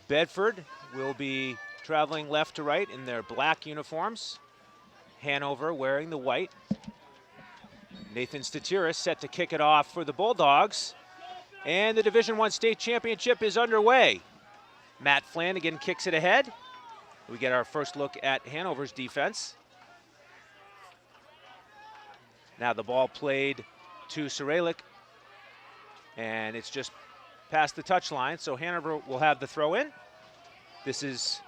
Bedford will be traveling left to right in their black uniforms. Hanover wearing the white. Nathan Statiris set to kick it off for the Bulldogs. And the Division I State Championship is underway. Matt Flanagan kicks it ahead. We get our first look at Hanover's defense. Now the ball played to Saralik, and it's just past the touchline, so Hanover will have the throw in. This is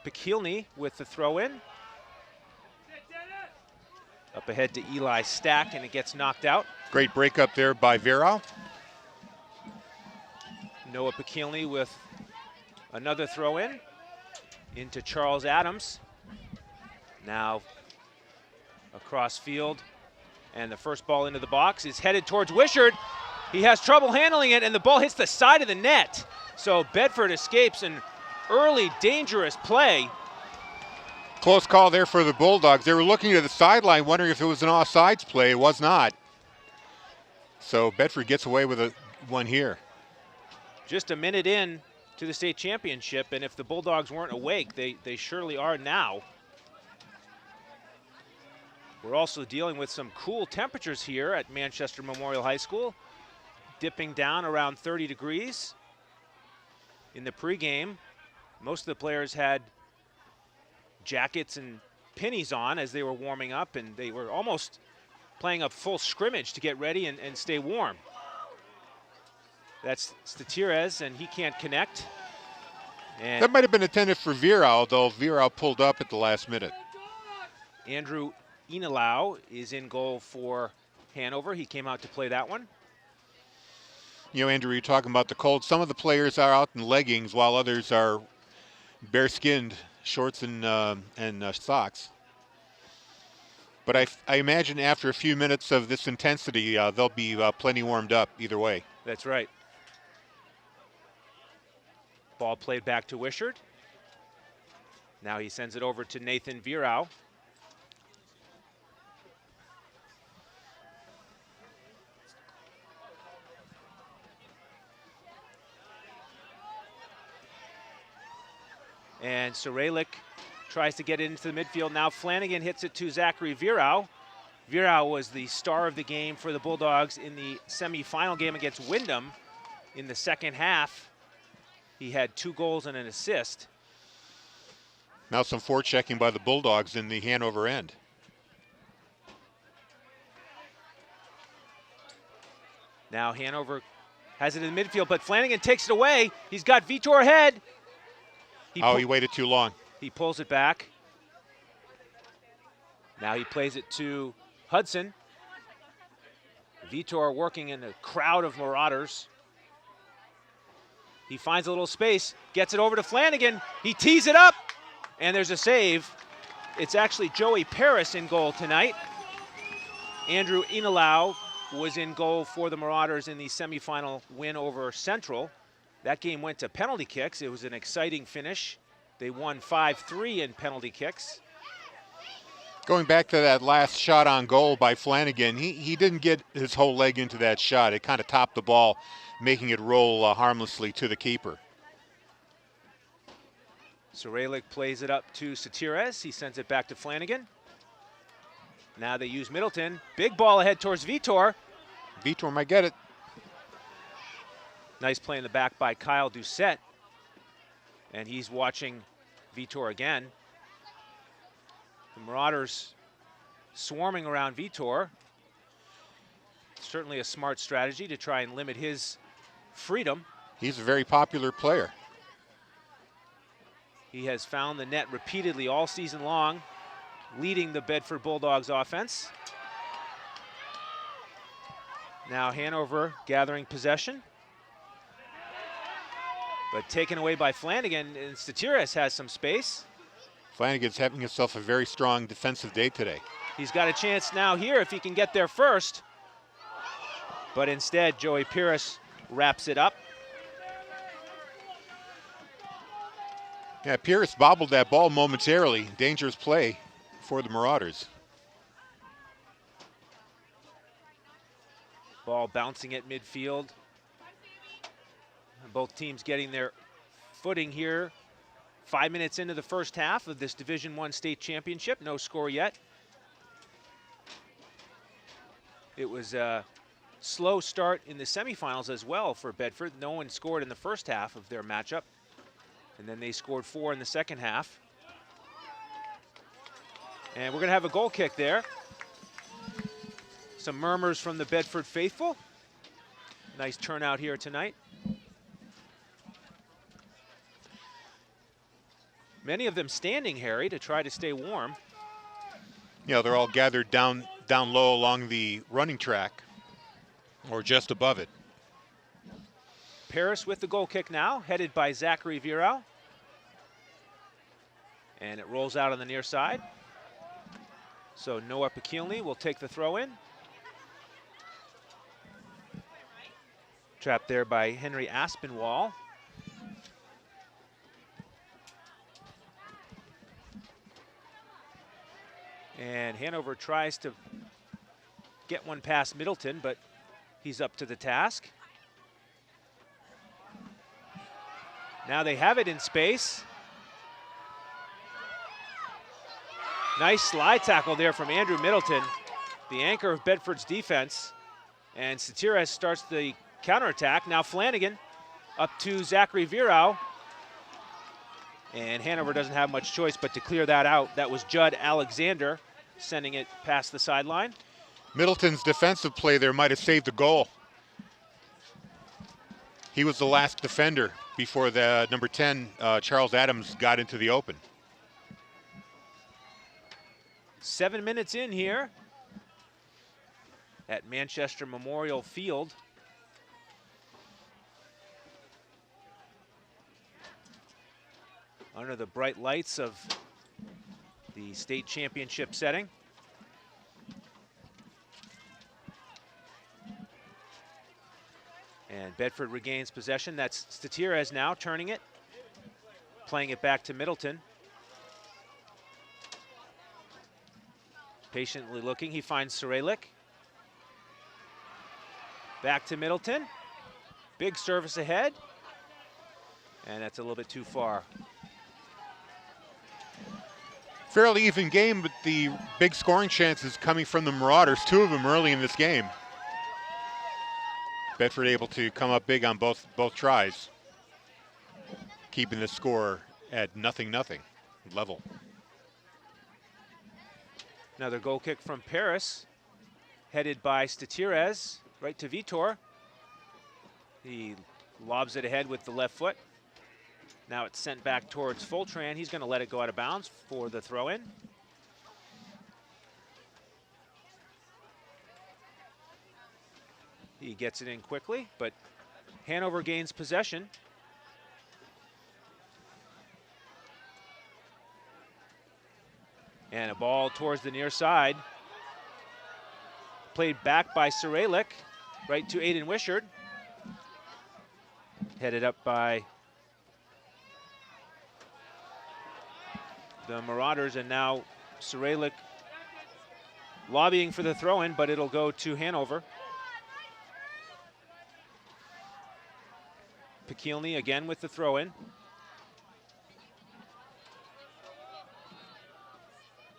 Pekelny with the throw in. Up ahead to Eli Stack, and it gets knocked out. Great breakup there by Vera. Noah Pekelny with another throw in into Charles Adams. Now across field, and the first ball into the box is headed towards Wishart. He has trouble handling it, and the ball hits the side of the net. So Bedford escapes an early dangerous play. Close call there for the Bulldogs. They were looking to the sideline, wondering if it was an offsides play. It was not. So Bedford gets away with one here. Just a minute in to the state championship, and if the Bulldogs weren't awake, they surely are now. We're also dealing with some cool temperatures here at Manchester Memorial High School, dipping down around 30 degrees. In the pregame, most of the players had jackets and pinnies on as they were warming up, and they were almost playing a full scrimmage to get ready and stay warm. That's Statiris, and he can't connect. And that might have been intended for Vera, though Vera pulled up at the last minute. Andrew Inalau is in goal for Hanover. He came out to play that one. You know, Andrew, you're talking about the cold. Some of the players are out in leggings while others are bare-skinned, shorts and socks. But I imagine after a few minutes of this intensity, they'll be plenty warmed up either way. That's right. Ball played back to Wishart. Now he sends it over to Nathan Virau. And Saralik tries to get into the midfield. Now Flanagan hits it to Zachary Virau. Virau was the star of the game for the Bulldogs in the semifinal game against Windham. In the second half, he had 2 goals and an assist. Now some forechecking by the Bulldogs in the Hanover end. Now Hanover has it in the midfield, but Flanagan takes it away. He's got Vitor ahead. He waited too long. He pulls it back. Now he plays it to Hudson. Vitor working in a crowd of Marauders. He finds a little space, gets it over to Flanagan. He tees it up, and there's a save. It's actually Joey Paris in goal tonight. Andrew Inalau was in goal for the Marauders in the semifinal win over Central. That game went to penalty kicks. It was an exciting finish. They won 5-3 in penalty kicks. Going back to that last shot on goal by Flanagan, he didn't get his whole leg into that shot. It kind of topped the ball, making it roll harmlessly to the keeper. Saralik plays it up to Statiris. He sends it back to Flanagan. Now they use Middleton. Big ball ahead towards Vitor. Vitor might get it. Nice play in the back by Kyle Doucette. And he's watching Vitor again. The Marauders swarming around Vitor. Certainly a smart strategy to try and limit his freedom. He's a very popular player. He has found the net repeatedly all season long, leading the Bedford Bulldogs offense. Now Hanover gathering possession, but taken away by Flanagan, and Statiris has some space. Flanagan's having himself a very strong defensive day today. He's got a chance now here if he can get there first. But instead, Joey Paris wraps it up. Yeah, Pierce bobbled that ball momentarily. Dangerous play for the Marauders. Ball bouncing at midfield. Both teams getting their footing here 5 minutes into the first half of this Division I state championship. No score yet. It was a slow start in the semifinals as well for Bedford. No one scored in the first half of their matchup, and then they scored 4 in the second half. And we're going to have a goal kick there. Some murmurs from the Bedford faithful. Nice turnout here tonight. Many of them standing, Harry, to try to stay warm. Yeah, they're all gathered down low along the running track, or just above it. Paris with the goal kick now, headed by Zachary Virau. And it rolls out on the near side. So Noah Pekielny will take the throw in. Trapped there by Henry Aspinwall. And Hanover tries to get one past Middleton, but he's up to the task. Now they have it in space. Nice slide tackle there from Andrew Middleton, the anchor of Bedford's defense. And Satires starts the counterattack. Now Flanagan up to Zachary Virau. And Hanover doesn't have much choice but to clear that out. That was Judd Alexander sending it past the sideline. Middleton's defensive play there might have saved the goal. He was the last defender before the number 10, Charles Adams, got into the open. 7 minutes in here at Manchester Memorial Field. Under the bright lights of the state championship setting. And Bedford regains possession. That's Statires now turning it, playing it back to Middleton. Patiently looking, he finds Saralik. Back to Middleton. Big service ahead. And that's a little bit too far. Fairly even game, but the big scoring chances coming from the Marauders, 2 of them early in this game. Bedford able to come up big on both tries, keeping the score at 0-0 level. Another goal kick from Paris, headed by Statires, right to Vitor. He lobs it ahead with the left foot. Now it's sent back towards Fultran. He's going to let it go out of bounds for the throw-in. He gets it in quickly, but Hanover gains possession. And a ball towards the near side. Played back by Saralik, right to Aiden Wishart. Headed up by the Marauders, and now Saralik lobbying for the throw-in, but it'll go to Hanover. Pekielny again with the throw-in.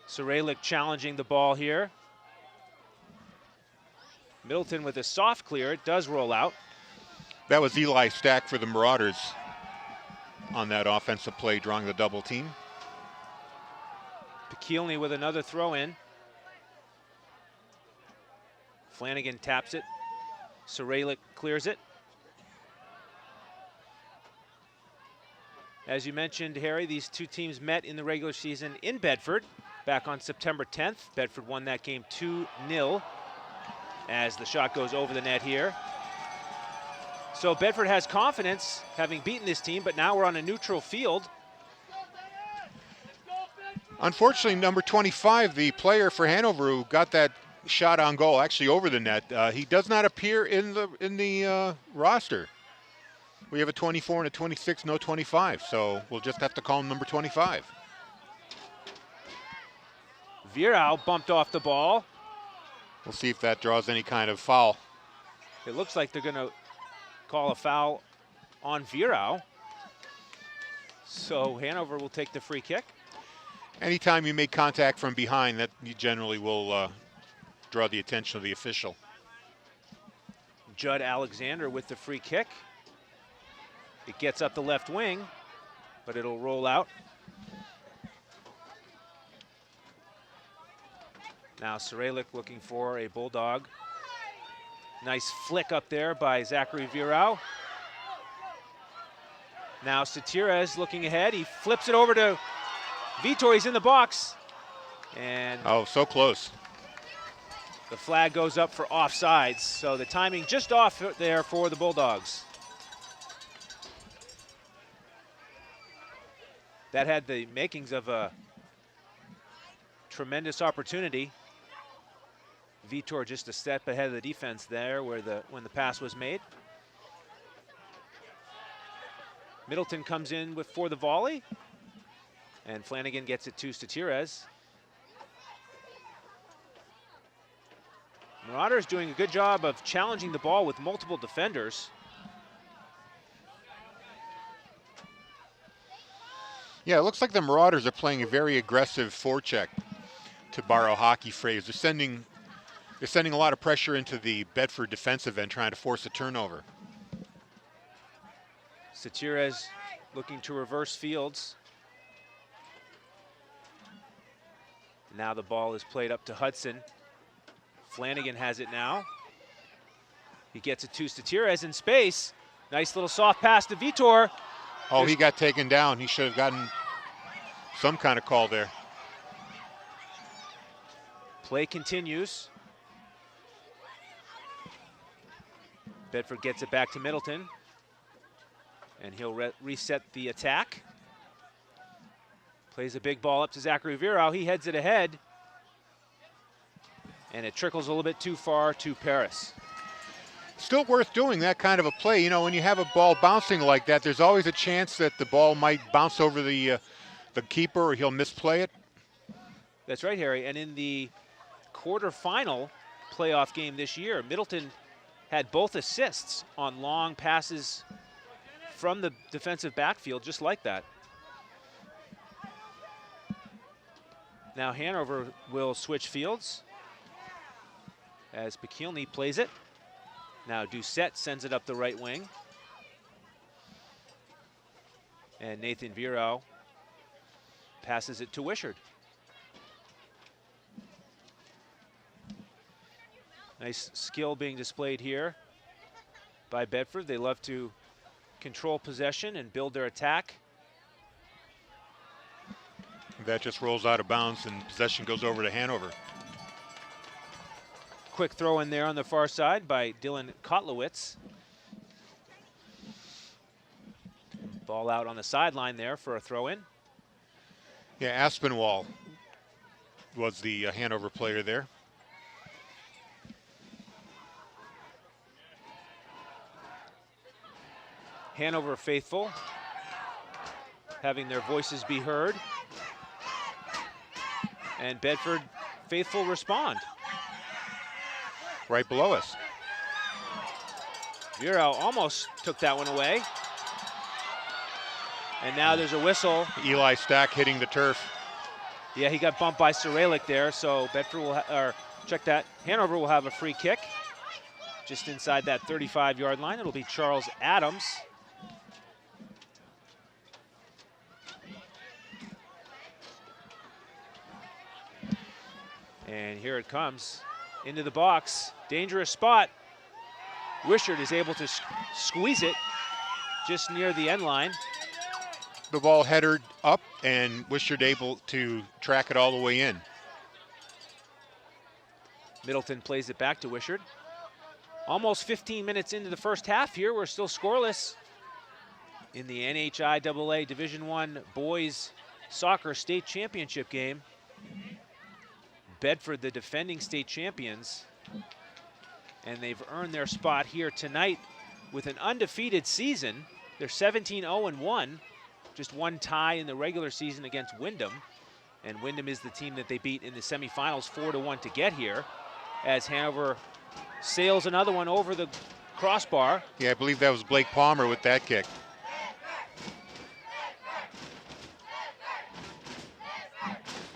Saralik challenging the ball here. Middleton with a soft clear. It does roll out. That was Eli Stack for the Marauders on that offensive play, drawing the double team. Pekielny with another throw-in. Flanagan taps it. Saralik clears it. As you mentioned, Harry, these two teams met in the regular season in Bedford back on September 10th. Bedford won that game 2-0 as the shot goes over the net here. So Bedford has confidence having beaten this team, but now we're on a neutral field. Unfortunately, number 25, the player for Hanover who got that shot on goal, actually over the net, he does not appear in the roster. We have a 24 and a 26, no 25, so we'll just have to call him number 25. Virau bumped off the ball. We'll see if that draws any kind of foul. It looks like they're going to call a foul on Virau. So Hanover will take the free kick. Anytime you make contact from behind, that you generally will draw the attention of the official. Judd Alexander with the free kick. It gets up the left wing, but it'll roll out. Now Sarelic looking for a Bulldog. Nice flick up there by Zachary Virau. Now Satirez looking ahead. He flips it over to Vitor. He's in the box. And oh, so close. the flag goes up for offsides. So the timing just off there for the Bulldogs. That had the makings of a tremendous opportunity. Vitor just a step ahead of the defense there when the pass was made. Middleton comes in for the volley, and Flanagan gets it to Satirez. Marauders doing a good job of challenging the ball with multiple defenders. Yeah, it looks like the Marauders are playing a very aggressive forecheck, to borrow hockey phrase. They're sending a lot of pressure into the Bedford defensive end, trying to force a turnover. Satirez looking to reverse Fields. Now the ball is played up to Hudson. Flanagan has it now. He gets it to Satirez in space. Nice little soft pass to Vitor. Oh, he got taken down. He should have gotten some kind of call there. Play continues. Bedford gets it back to Middleton. And he'll reset the attack. Plays a big ball up to Zachary Virau. He heads it ahead. And it trickles a little bit too far to Paris. Still worth doing that kind of a play. You know, when you have a ball bouncing like that, there's always a chance that the ball might bounce over the keeper, or he'll misplay it. That's right, Harry. And in the quarterfinal playoff game this year, Middleton had both assists on long passes from the defensive backfield, just like that. Now Hanover will switch fields as Pekielny plays it. Now Doucette sends it up the right wing. And Nathan Virau passes it to Wishart. Nice skill being displayed here by Bedford. They love to control possession and build their attack. That just rolls out of bounds and possession goes over to Hanover. Quick throw in there on the far side by Dylan Kotlowitz. Ball out on the sideline there for a throw in. Yeah, Aspinwall was the Hanover player there. Hanover faithful having their voices be heard. And Bedford faithful respond. Right below us. Virau almost took that one away. And now there's a whistle. Eli Stack hitting the turf. Yeah, he got bumped by Sarelic there, so Bedford will, check that. Hanover will have a free kick just inside that 35-yard line. It'll be Charles Adams. And here it comes into the box. Dangerous spot. Wishart is able to squeeze it just near the end line. The ball headed up and Wishart able to track it all the way in. Middleton plays it back to Wishart. Almost 15 minutes into the first half here. We're still scoreless in the NHIAA Division I Boys Soccer State Championship game. Bedford, the defending state champions, and they've earned their spot here tonight with an undefeated season. They're 17-0-1, just one tie in the regular season against Windham, and Windham is the team that they beat in the semifinals 4-1 to get here, as Hanover sails another one over the crossbar. Yeah, I believe that was Blake Palmer with that kick.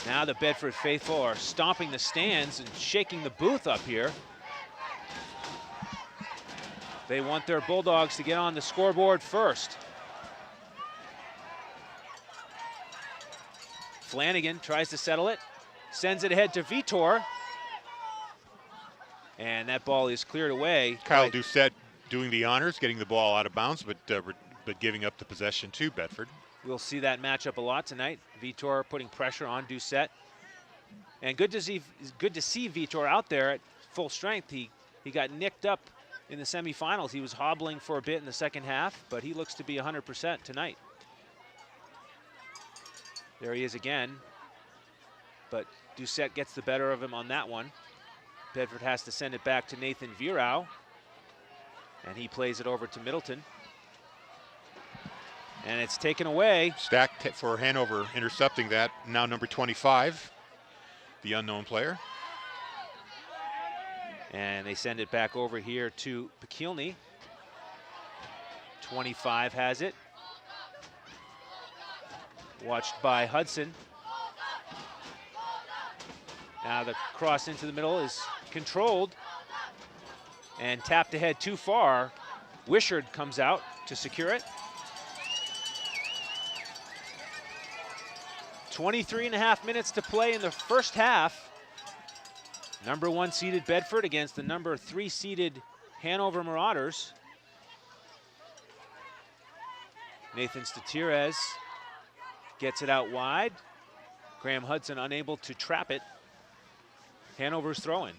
Now the Bedford faithful are stomping the stands and shaking the booth up here. They want their Bulldogs to get on the scoreboard first. Flanagan tries to settle it, sends it ahead to Vitor. And that ball is cleared away. Kyle Doucette doing the honors, getting the ball out of bounds, but giving up the possession to Bedford. We'll see that matchup a lot tonight. Vitor putting pressure on Doucette. And good to see Vitor out there at full strength. He got nicked up in the semifinals. He was hobbling for a bit in the second half, but he looks to be 100% tonight. There he is again. But Doucette gets the better of him on that one. Bedford has to send it back to Nathan Virau. And he plays it over to Middleton. And it's taken away. Stacked for Hanover, intercepting that. Now number 25, the unknown player. And they send it back over here to Pekielny. 25 has it. Watched by Hudson. Now the cross into the middle is controlled and tapped ahead too far. Wishard comes out to secure it. 23.5 minutes to play in the first half. Number 1 seeded Bedford against the number 3 seeded Hanover Marauders. Nathan Statires gets it out wide. Graham Hudson unable to trap it. Hanover's throwing.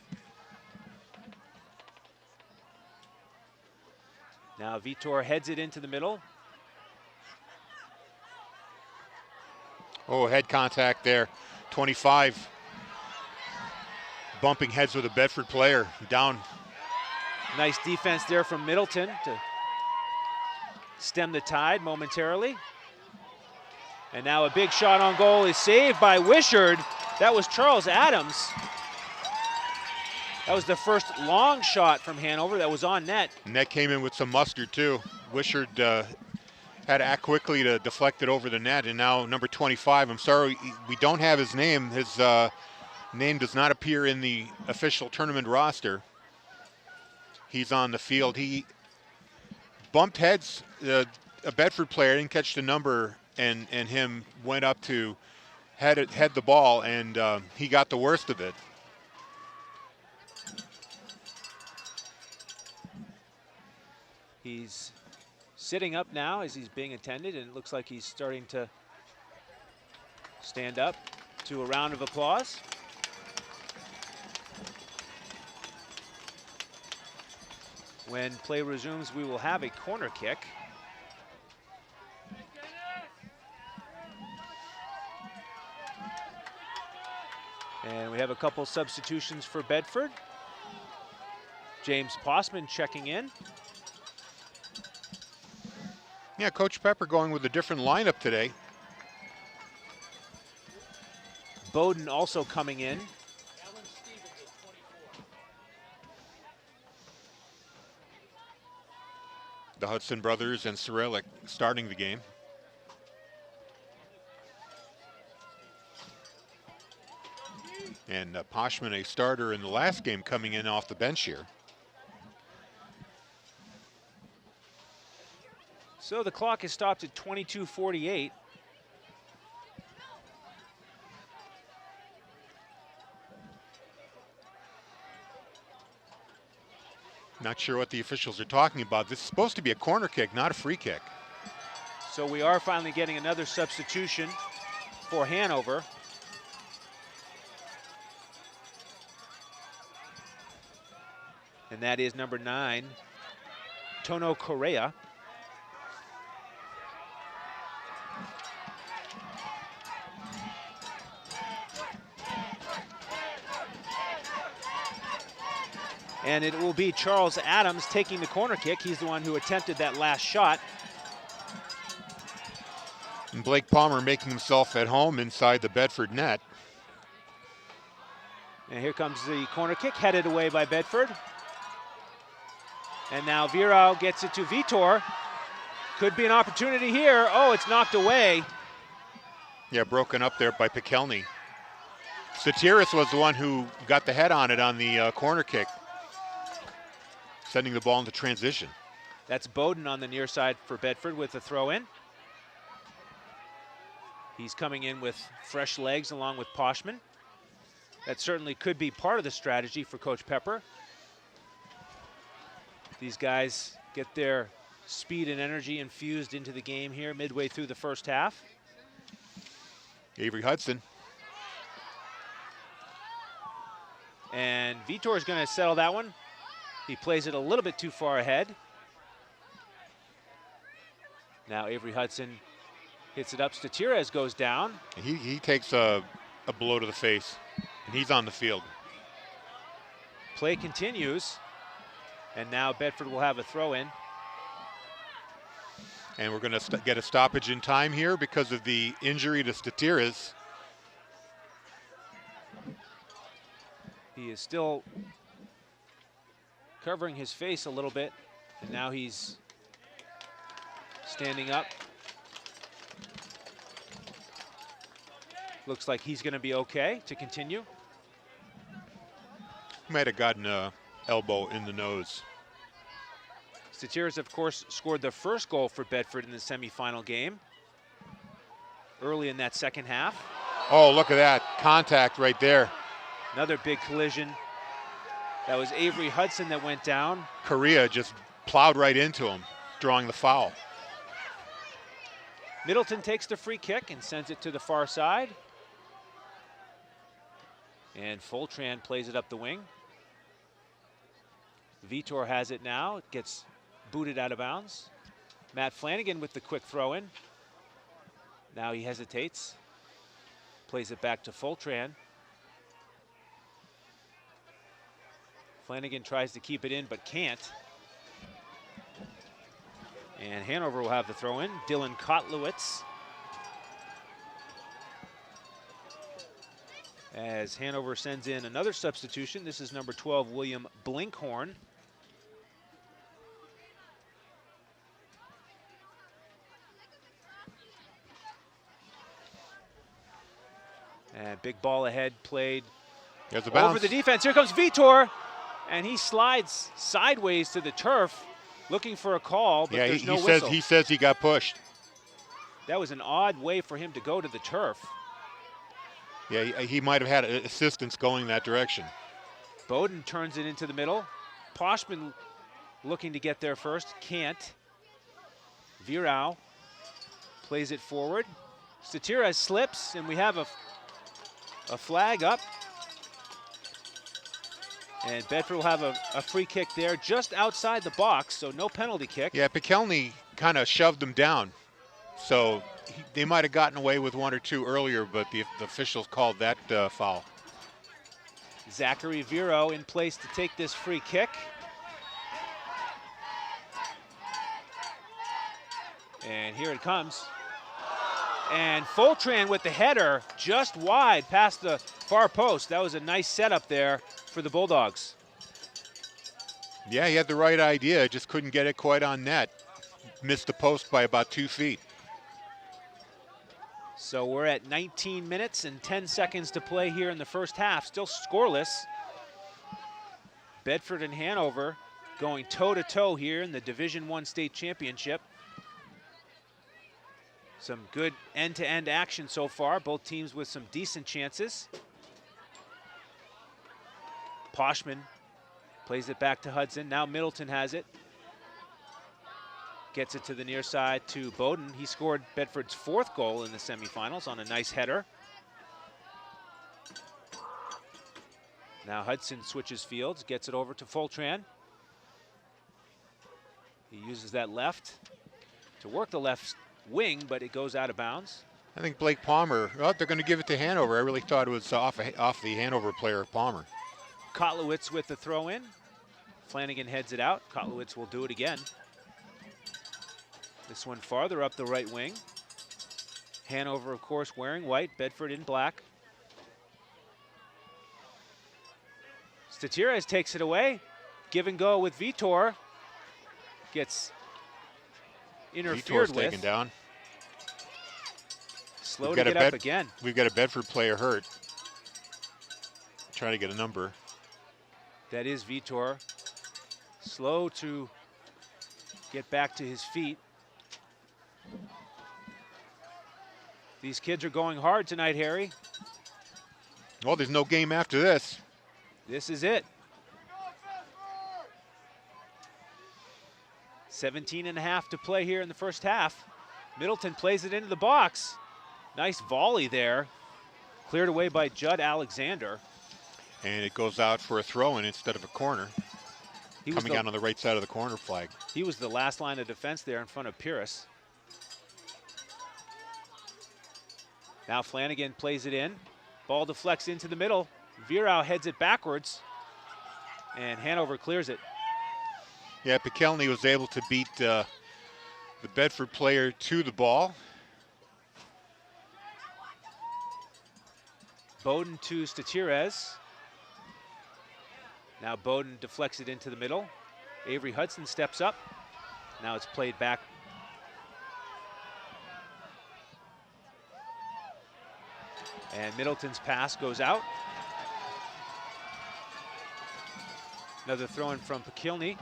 Now Vitor heads it into the middle. Oh, head contact there. 25 bumping heads with a Bedford player. Down. Nice defense there from Middleton to stem the tide momentarily. And now a big shot on goal is saved by Wishard. That was Charles Adams. That was the first long shot from Hanover that was on net. And that came in with some mustard too. Wishard had to act quickly to deflect it over the net. And now number 25, I'm sorry, we don't have his name. His name does not appear in the official tournament roster. He's on the field. He bumped heads. A Bedford player didn't catch the number, and him went up to head the ball, and he got the worst of it. He's sitting up now as he's being attended, and it looks like he's starting to stand up to a round of applause. When play resumes, we will have a corner kick. And we have a couple substitutions for Bedford. James Possman checking in. Yeah, Coach Pepper going with a different lineup today. Bowden also coming in. The Hudson brothers and Cyrillic starting the game. And Poshman, a starter in the last game, coming in off the bench here. So the clock is stopped at 22:48. Not sure what the officials are talking about. This is supposed to be a corner kick, not a free kick. So we are finally getting another substitution for Hanover. And that is number 9, Tono Correa. And it will be Charles Adams taking the corner kick. He's the one who attempted that last shot. And Blake Palmer making himself at home inside the Bedford net. And here comes the corner kick, headed away by Bedford. And now Virao gets it to Vitor. Could be an opportunity here. Oh, it's knocked away. Yeah, broken up there by Pekelny. Satiris was the one who got the head on it on the corner kick, sending the ball into transition. That's Bowden on the near side for Bedford with the throw in. He's coming in with fresh legs along with Poshman. That certainly could be part of the strategy for Coach Pepper. These guys get their speed and energy infused into the game here midway through the first half. Avery Hudson. And Vitor is going to settle that one. He plays it a little bit too far ahead. Now Avery Hudson hits it up. Statiras goes down. He takes a blow to the face, and he's on the field. Play continues, and now Bedford will have a throw in. And we're going to get a stoppage in time here because of the injury to Statiras. He is still covering his face a little bit, and now he's standing up. Looks like he's going to be okay to continue. Might have gotten an elbow in the nose. Statiras, of course, scored the first goal for Bedford in the semifinal game early in that second half. Oh, look at that. Contact right there. Another big collision. That was Avery Hudson that went down. Correa just plowed right into him, drawing the foul. Middleton takes the free kick and sends it to the far side. And Foltran plays it up the wing. Vitor has it now. It gets booted out of bounds. Matt Flanagan with the quick throw in. Now he hesitates. Plays it back to Foltran. Flanagan tries to keep it in but can't. And Hanover will have the throw in. Dylan Kotlowitz. As Hanover sends in another substitution. This is number 12, William Blinkhorn. And big ball ahead played over the defense. Here comes Vitor, and he slides sideways to the turf looking for a call, but there's no whistle. He says he got pushed. That was an odd way for him to go to the turf. Yeah, he might have had assistance going that direction. Bowden turns it into the middle. Poshman looking to get there first, can't. Virao plays it forward. Statiras slips, and we have a flag up. And Bedford will have a free kick there just outside the box, so no penalty kick. Yeah, Pekelny kind of shoved him down. So they might have gotten away with one or two earlier, but the officials called that foul. Zachary Virao in place to take this free kick. And here it comes. And Foltran with the header just wide past the far post. That was a nice setup there for the Bulldogs. Yeah, he had the right idea, just couldn't get it quite on net. Missed the post by about 2 feet. So we're at 19 minutes and 10 seconds to play here in the first half. Still scoreless. Bedford and Hanover going toe-to-toe here in the Division I State Championship. Some good end-to-end action so far. Both teams with some decent chances. Poshman plays it back to Hudson. Now Middleton has it. Gets it to the near side to Bowden. He scored Bedford's 4th goal in the semifinals on a nice header. Now Hudson switches fields, gets it over to Foltran. He uses that left to work the left wing, but it goes out of bounds. I think Blake Palmer, well, they're going to give it to Hanover. I really thought it was off the Hanover player, Palmer. Kotlowitz with the throw in. Flanagan heads it out. Kotlowitz will do it again. This one farther up the right wing. Hanover, of course, wearing white. Bedford in black. Statiras takes it away. Give and go with Vitor. gets interfered Vitor's with. taken down. Slow to get up again. We've got a Bedford player hurt. Trying to get a number. That is Vitor. Slow to get back to his feet. These kids are going hard tonight, Harry. Well, there's no game after this. This is it. 17.5 to play here in the first half. Middleton plays it into the box. Nice volley there. Cleared away by Judd Alexander. And it goes out for a throw-in instead of a corner. Coming out on the right side of the corner flag. He was the last line of defense there in front of Pierce. Now Flanagan plays it in. Ball deflects into the middle. Virau heads it backwards. And Hanover clears it. Yeah, Pekelny was able to beat the Bedford player to the ball. Bowden to Statiras. Now Bowden deflects it into the middle. Avery Hudson steps up. Now it's played back. And Middleton's pass goes out. Another throw-in from Pekelny.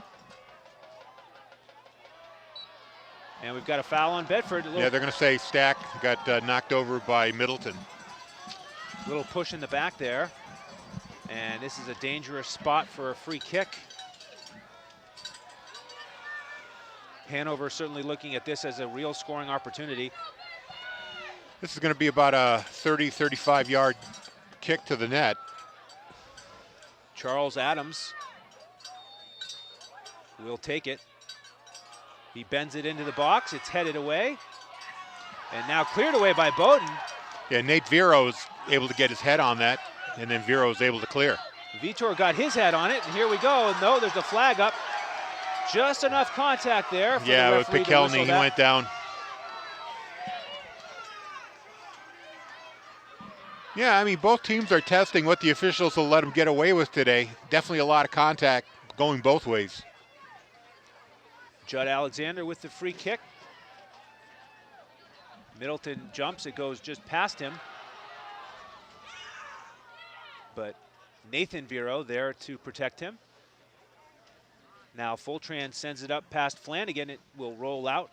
And we've got a foul on Bedford. Yeah, they're going to say Stack got knocked over by Middleton. Little push in the back there. And this is a dangerous spot for a free kick. Hanover certainly looking at this as a real scoring opportunity. This is going to be about a 30, 35-yard kick to the net. Charles Adams will take it. He bends it into the box. It's headed away. And now cleared away by Bowden. Yeah, Nate Viro's able to get his head on that, and then Viro's able to clear. Vitor got his head on it, and here we go. No, there's a flag up. Just enough contact there for the referee to whistle Pekelny, he that. went down. Yeah, I mean, both teams are testing what the officials will let them get away with today. Definitely a lot of contact going both ways. Judd Alexander with the free kick. Middleton jumps, it goes just past him. But Nathan Viro there to protect him. Now Fultran sends it up past Flanagan. It will roll out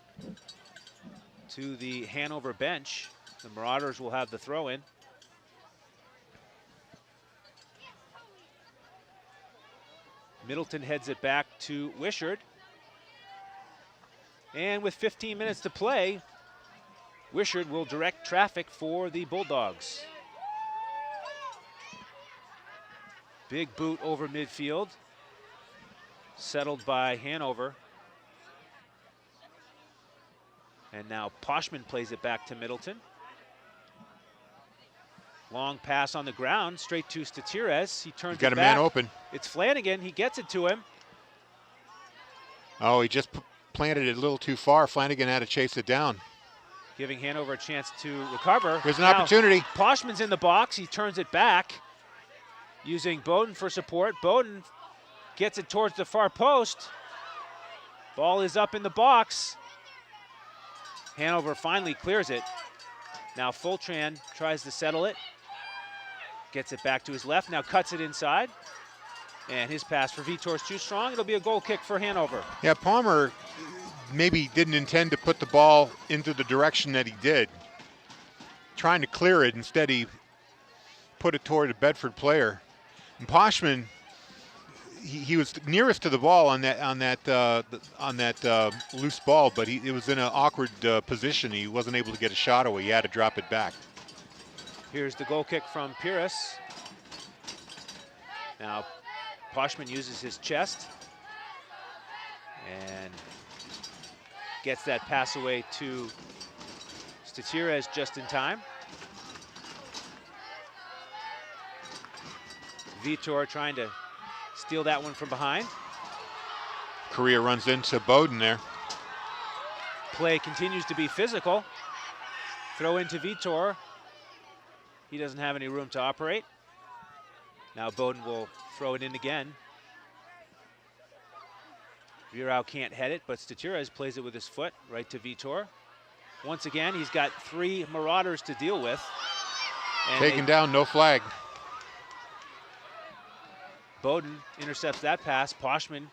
to the Hanover bench. The Marauders will have the throw in. Middleton heads it back to Wishart. And with 15 minutes to play, Wishart will direct traffic for the Bulldogs. Big boot over midfield. Settled by Hanover. And now Poshman plays it back to Middleton. Long pass on the ground, straight to Statiras. He turns it back. Got a man open. It's Flanagan, he gets it to him. Oh, he just planted it a little too far. Flanagan had to chase it down. Giving Hanover a chance to recover. Here's an opportunity. Poshman's in the box, he turns it back. Using Bowden for support. Bowden gets it towards the far post. Ball is up in the box. Hanover finally clears it. Now Fultran tries to settle it. Gets it back to his left, now cuts it inside. And his pass for Vitor's too strong. It'll be a goal kick for Hanover. Yeah, Palmer maybe didn't intend to put the ball into the direction that he did. Trying to clear it, instead he put it toward a Bedford player. And Poshman, he was nearest to the ball on that loose ball, but it was in an awkward position. He wasn't able to get a shot away. He had to drop it back. Here's the goal kick from Pyrrhus. Now Poshman uses his chest and gets that pass away to Statiras just in time. Vitor trying to steal that one from behind. Correa runs into Bowden there. Play continues to be physical. Throw into Vitor. He doesn't have any room to operate. Now Bowden will throw it in again. Virao can't head it, but Statiras plays it with his foot right to Vitor. Once again, he's got 3 Marauders to deal with. And Taken down, no flag. Bowden intercepts that pass. Poshman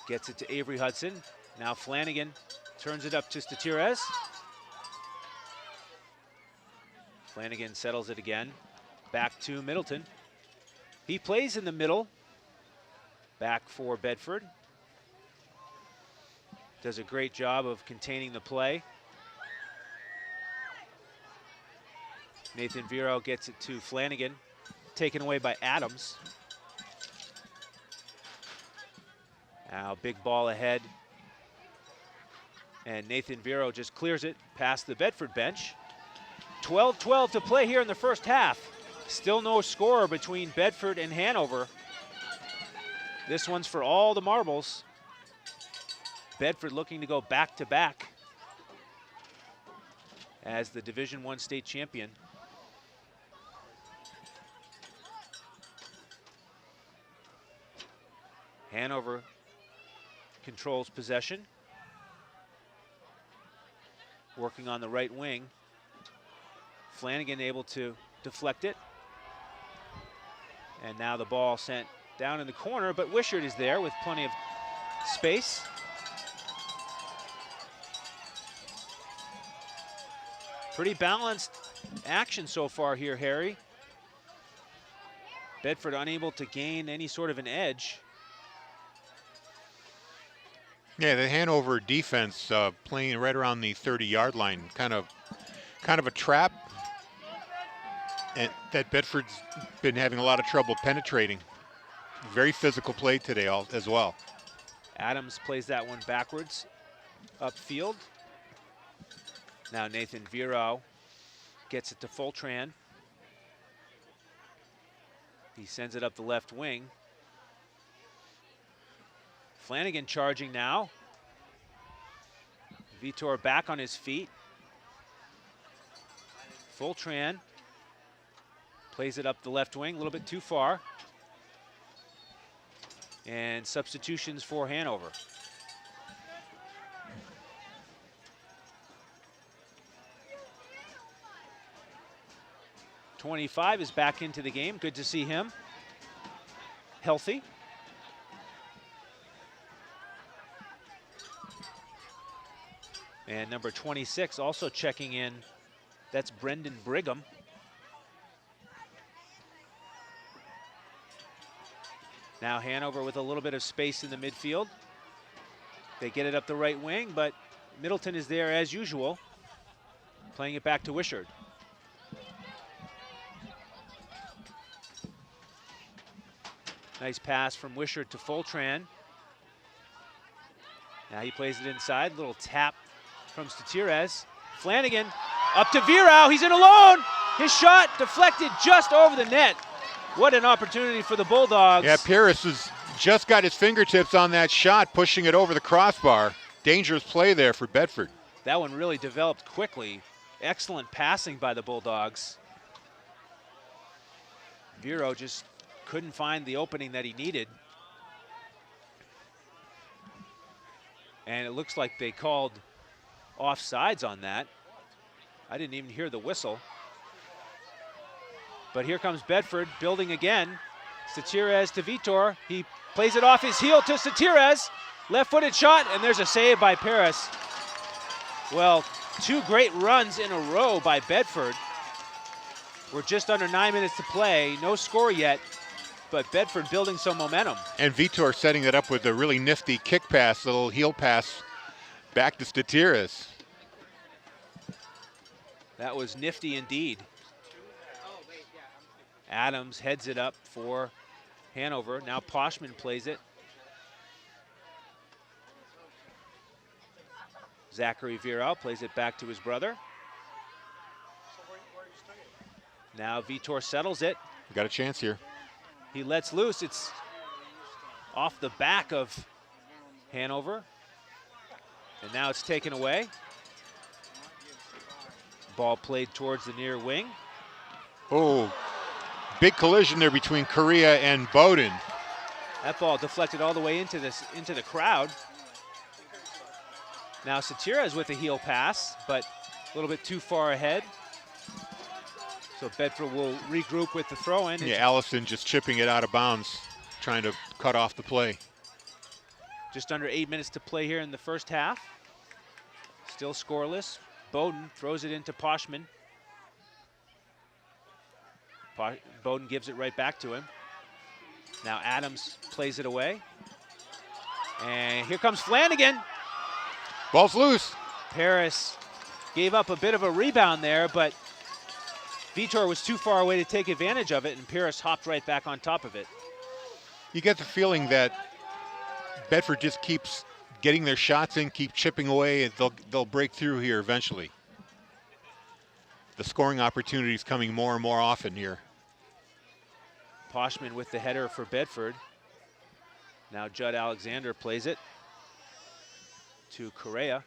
gets it to Avery Hudson. Now Flanagan turns it up to Statiras. Flanagan settles it again. Back to Middleton. He plays in the middle. Back for Bedford. Does a great job of containing the play. Nathan Virao gets it to Flanagan. Taken away by Adams. Now big ball ahead. And Nathan Virao just clears it past the Bedford bench. 12-12 to play here in the first half. Still no score between Bedford and Hanover. This one's for all the marbles. Bedford looking to go back-to-back as the Division I state champion. Hanover controls possession. Working on the right wing. Flanagan able to deflect it. And now the ball sent down in the corner, but Wishart is there with plenty of space. Pretty balanced action so far here, Harry. Bedford unable to gain any sort of an edge. Yeah, the Hanover defense playing right around the 30-yard line, kind of a trap, and that Bedford's been having a lot of trouble penetrating. Very physical play today as well. Adams plays that one backwards, upfield. Now Nathan Virao gets it to Fultran. He sends it up the left wing. Flanagan charging now. Vitor back on his feet. Fultran plays it up the left wing, a little bit too far. And substitutions for Hanover. .25 is back into the game. Good to see him healthy. And number 26 also checking in. That's Brendan Brigham. Now Hanover with a little bit of space in the midfield. They get it up the right wing, but Middleton is there as usual, playing it back to Wishart. Nice pass from Wishart to Fultran. Now he plays it inside, little tap from Statiras. Flanagan up to Virao, he's in alone. His shot deflected just over the net. What an opportunity for the Bulldogs. Yeah, Paris has just got his fingertips on that shot, pushing it over the crossbar. Dangerous play there for Bedford. That one really developed quickly. Excellent passing by the Bulldogs. Virao just couldn't find the opening that he needed. And it looks like they called offsides on that. I didn't even hear the whistle. But here comes Bedford building again. Statiras to Vitor. He plays it off his heel to Statiras. Left-footed shot, and there's a save by Paris. Well, 2 great runs in a row by Bedford. We're just under 9 minutes to play. No score yet, but Bedford building some momentum. And Vitor setting it up with a really nifty kick pass, little heel pass back to Statiras. That was nifty indeed. Adams heads it up for Hanover. Now Poshman plays it. Zachary Virao plays it back to his brother. Now Vitor settles it. We got a chance here. He lets loose. It's off the back of Hanover. And now it's taken away. Ball played towards the near wing. Oh, big collision there between Correa and Bowden. That ball deflected all the way into the crowd. Now Satirez with a heel pass, but a little bit too far ahead. So Bedford will regroup with the throw-in. Yeah, Allison just chipping it out of bounds, trying to cut off the play. Just under 8 minutes to play here in the first half. Still scoreless. Bowden throws it into Poshman. Bowden gives it right back to him. Now Adams plays it away. And here comes Flanagan. Ball's loose. Paris gave up a bit of a rebound there, but Vitor was too far away to take advantage of it, and Paris hopped right back on top of it. You get the feeling that Bedford just keeps getting their shots in, keep chipping away, and they'll break through here eventually. The scoring opportunities coming more and more often here. Poshman with the header for Bedford. Now Judd Alexander plays it to Correa.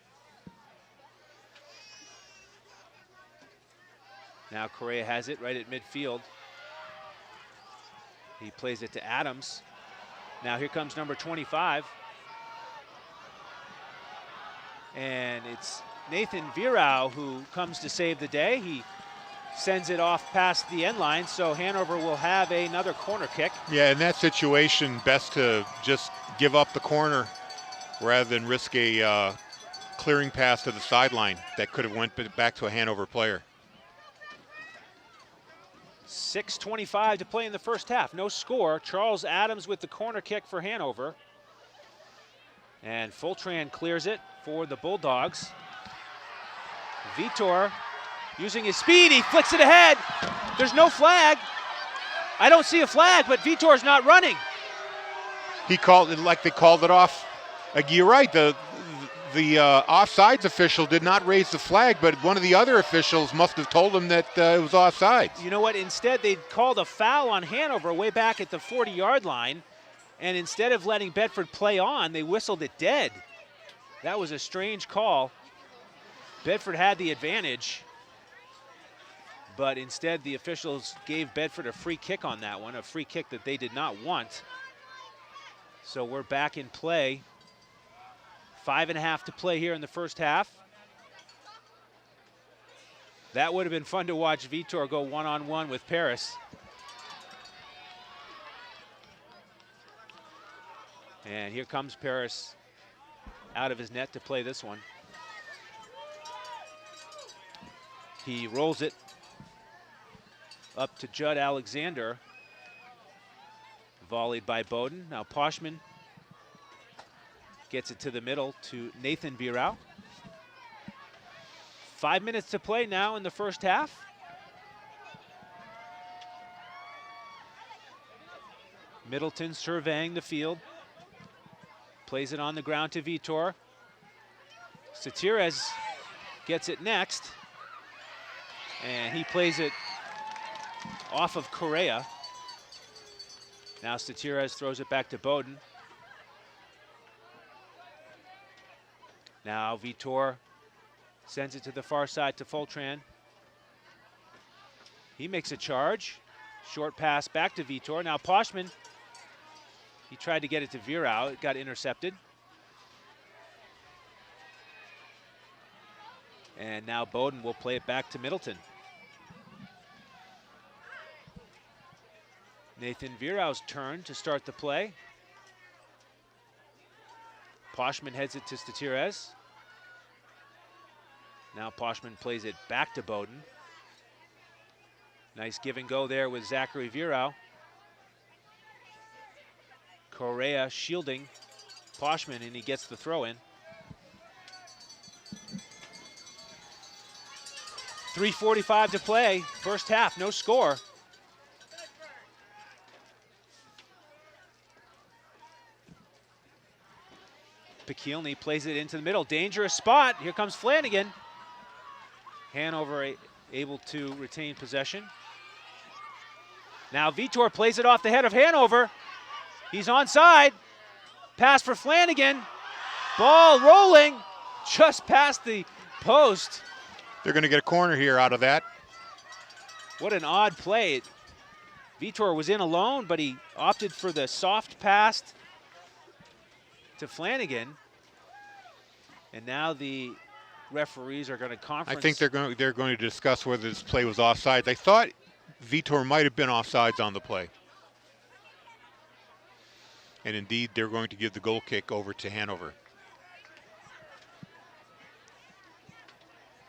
Now Correa has it right at midfield. He plays it to Adams. Now here comes number 25. And it's Nathan Virau who comes to save the day. He sends it off past the end line, so Hanover will have another corner kick. Yeah, in that situation, best to just give up the corner rather than risk a clearing pass to the sideline that could have went back to a Hanover player. 6:25 to play in the first half. No score. Charles Adams with the corner kick for Hanover. And Fultran clears it for the Bulldogs. Vitor using his speed, he flicks it ahead. There's no flag. I don't see a flag, but Vitor's not running. He called it like they called it off. You're right, the offsides official did not raise the flag, but one of the other officials must have told him that it was offsides. You know what? Instead, they called a foul on Hanover way back at the 40-yard line, and instead of letting Bedford play on, they whistled it dead. That was a strange call. Bedford had the advantage, but instead the officials gave Bedford a free kick on that one, a free kick that they did not want. So we're back in play. 5.5 to play here in the first half. That would have been fun to watch Vitor go one-on-one with Paris. And here comes Paris out of his net to play this one. He rolls it up to Judd Alexander. Volleyed by Bowden. Now Poshman gets it to the middle to Nathan Virau. 5 minutes to play now in the first half. Middleton surveying the field. Plays it on the ground to Vitor. Satirez gets it next. And he plays it off of Correa. Now Satirez throws it back to Bowden. Now Vitor sends it to the far side to Fultran. He makes a charge. Short pass back to Vitor. Now Poshman, he tried to get it to Virau. It got intercepted. And now Bowden will play it back to Middleton. Nathan Virau's turn to start the play. Poshman heads it to Satirez. Now Poshman plays it back to Bowden. Nice give and go there with Zachary Virau. Correa shielding Poshman, and he gets the throw in. 3:45 to play, first half, no score. Pekielny plays it into the middle, dangerous spot. Here comes Flanagan. Hanover able to retain possession. Now Vitor plays it off the head of Hanover. He's onside. Pass for Flanagan. Ball rolling just past the post. They're going to get a corner here out of that. What an odd play. Vitor was in alone, but he opted for the soft pass to Flanagan. And now the referees are going to conference. I think they're going to discuss whether this play was offsides. I thought Vitor might have been offsides on the play. And indeed, they're going to give the goal kick over to Hanover.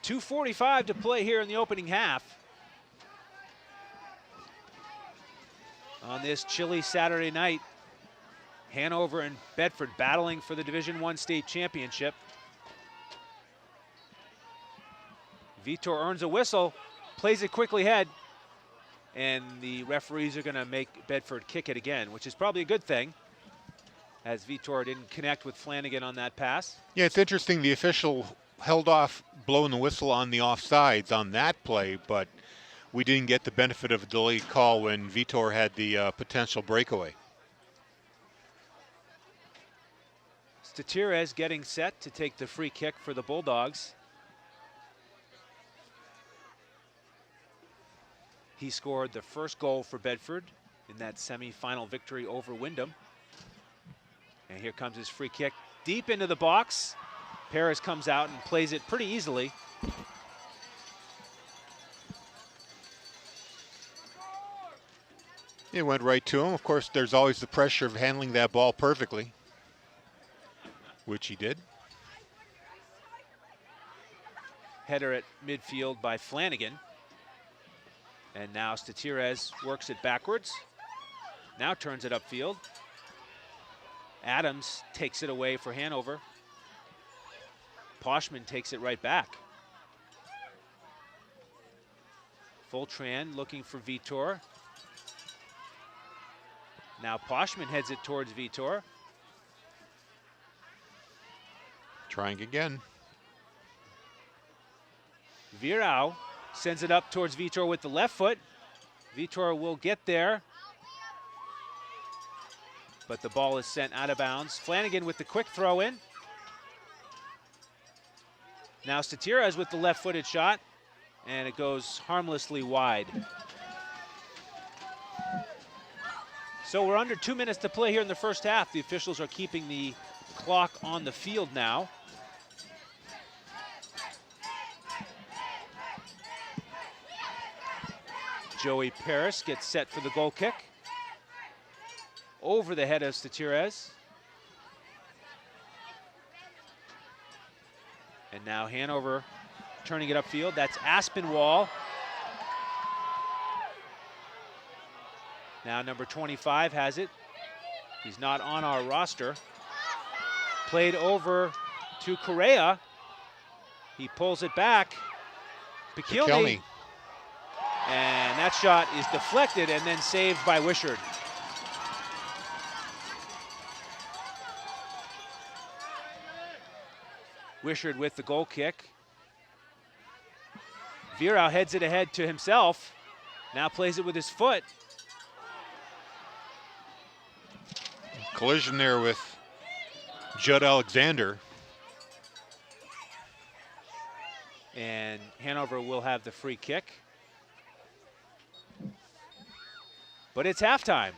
2:45 to play here in the opening half. On this chilly Saturday night, Hanover and Bedford battling for the Division I state championship. Vitor earns a whistle, plays it quickly ahead, and the referees are going to make Bedford kick it again, which is probably a good thing, as Vitor didn't connect with Flanagan on that pass. Yeah, it's interesting. The official held off blowing the whistle on the offsides on that play, but we didn't get the benefit of a delayed call when Vitor had the potential breakaway. Statires getting set to take the free kick for the Bulldogs. He scored the first goal for Bedford in that semi-final victory over Windham. And here comes his free kick deep into the box. Paris comes out and plays it pretty easily. It went right to him. Of course, there's always the pressure of handling that ball perfectly, which he did. Header at midfield by Flanagan. And now Statires works it backwards. Now turns it upfield. Adams takes it away for Hanover. Poshman takes it right back. Fultran looking for Vitor. Now Poshman heads it towards Vitor. Trying again. Virau sends it up towards Vitor with the left foot. Vitor will get there, but the ball is sent out of bounds. Flanagan with the quick throw in. Now Statires with the left-footed shot, and it goes harmlessly wide. So we're under 2 minutes to play here in the first half. The officials are keeping the clock on the field now. Joey Paris gets set for the goal kick. Over the head of Statires. And now Hanover turning it upfield. That's Aspinwall. Now number 25 has it. He's not on our roster. Played over to Correa. He pulls it back. Piquilny. And that shot is deflected and then saved by Wishart. Wishart with the goal kick. Virau heads it ahead to himself. Now plays it with his foot. Collision there with Judd Alexander. And Hanover will have the free kick. But it's halftime.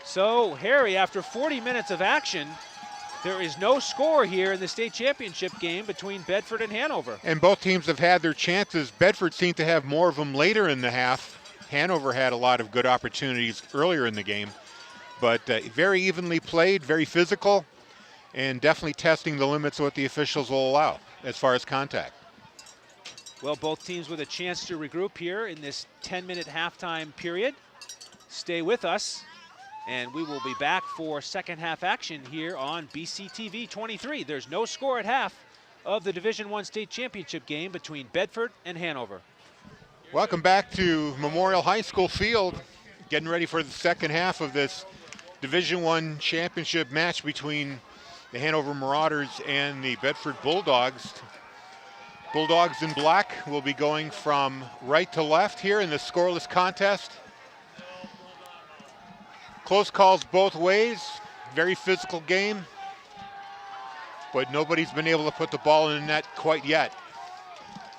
So, Harry, after 40 minutes of action, there is no score here in the state championship game between Bedford and Hanover. And both teams have had their chances. Bedford seemed to have more of them later in the half. Hanover had a lot of good opportunities earlier in the game. But very evenly played, very physical, and definitely testing the limits of what the officials will allow as far as contact. Well, both teams with a chance to regroup here in this 10-minute halftime period. Stay with us, and we will be back for second half action here on BCTV 23. There's no score at half of the Division I state championship game between Bedford and Hanover. Welcome back to Memorial High School field. Getting ready for the second half of this Division I championship match between the Hanover Marauders and the Bedford Bulldogs. Bulldogs in black will be going from right to left here in the scoreless contest. Close calls both ways, very physical game, but nobody's been able to put the ball in the net quite yet.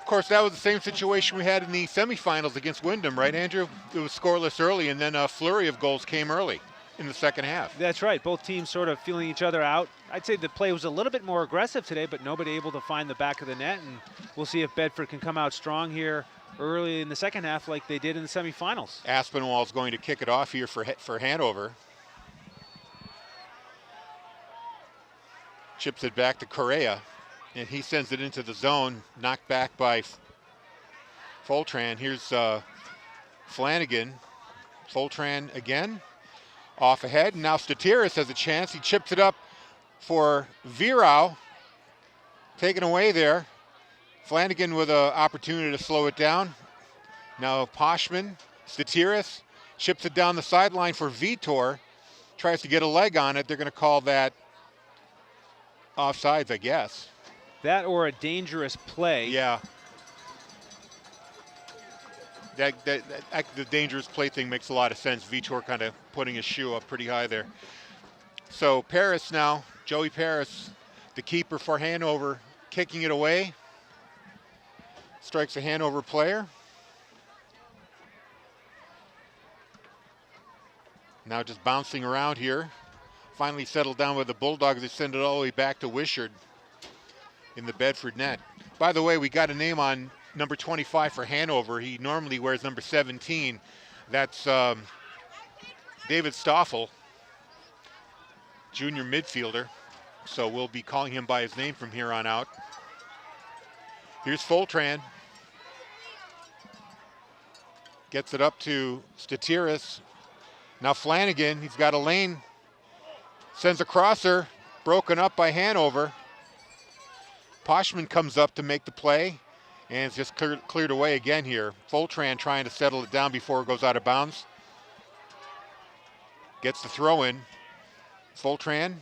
Of course, that was the same situation we had in the semifinals against Wyndham, right, Andrew? It was scoreless early, and then a flurry of goals came early in the second half. That's right. Both teams sort of feeling each other out. I'd say the play was a little bit more aggressive today, but nobody able to find the back of the net, and we'll see if Bedford can come out strong here early in the second half like they did in the semifinals. Aspinwall's going to kick it off here for Hanover. Chips it back to Correa, and he sends it into the zone, knocked back by Foltran. Here's Flanagan. Foltran again, off ahead. And now Statiris has a chance. He chips it up for Virau. Taken away there. Flanagan with an opportunity to slow it down. Now Poshman, Statiris, chips it down the sideline for Vitor. Tries to get a leg on it. They're going to call that offsides, I guess. That or a dangerous play. Yeah. The dangerous play thing makes a lot of sense. Vitor kind of putting his shoe up pretty high there. So Paris now, Joey Paris, the keeper for Hanover, kicking it away. Strikes a Hanover player. Now just bouncing around here. Finally settled down with the Bulldogs. They send it all the way back to Wishart in the Bedford net. By the way, we got a name on number 25 for Hanover. He normally wears number 17. That's David Stoffel, junior midfielder. So we'll be calling him by his name from here on out. Here's Foltran. Gets it up to Statiris. Now Flanagan, he's got a lane. Sends a crosser, broken up by Hanover. Poshman comes up to make the play, and it's just cleared away again here. Foltran trying to settle it down before it goes out of bounds. Gets the throw in. Foltran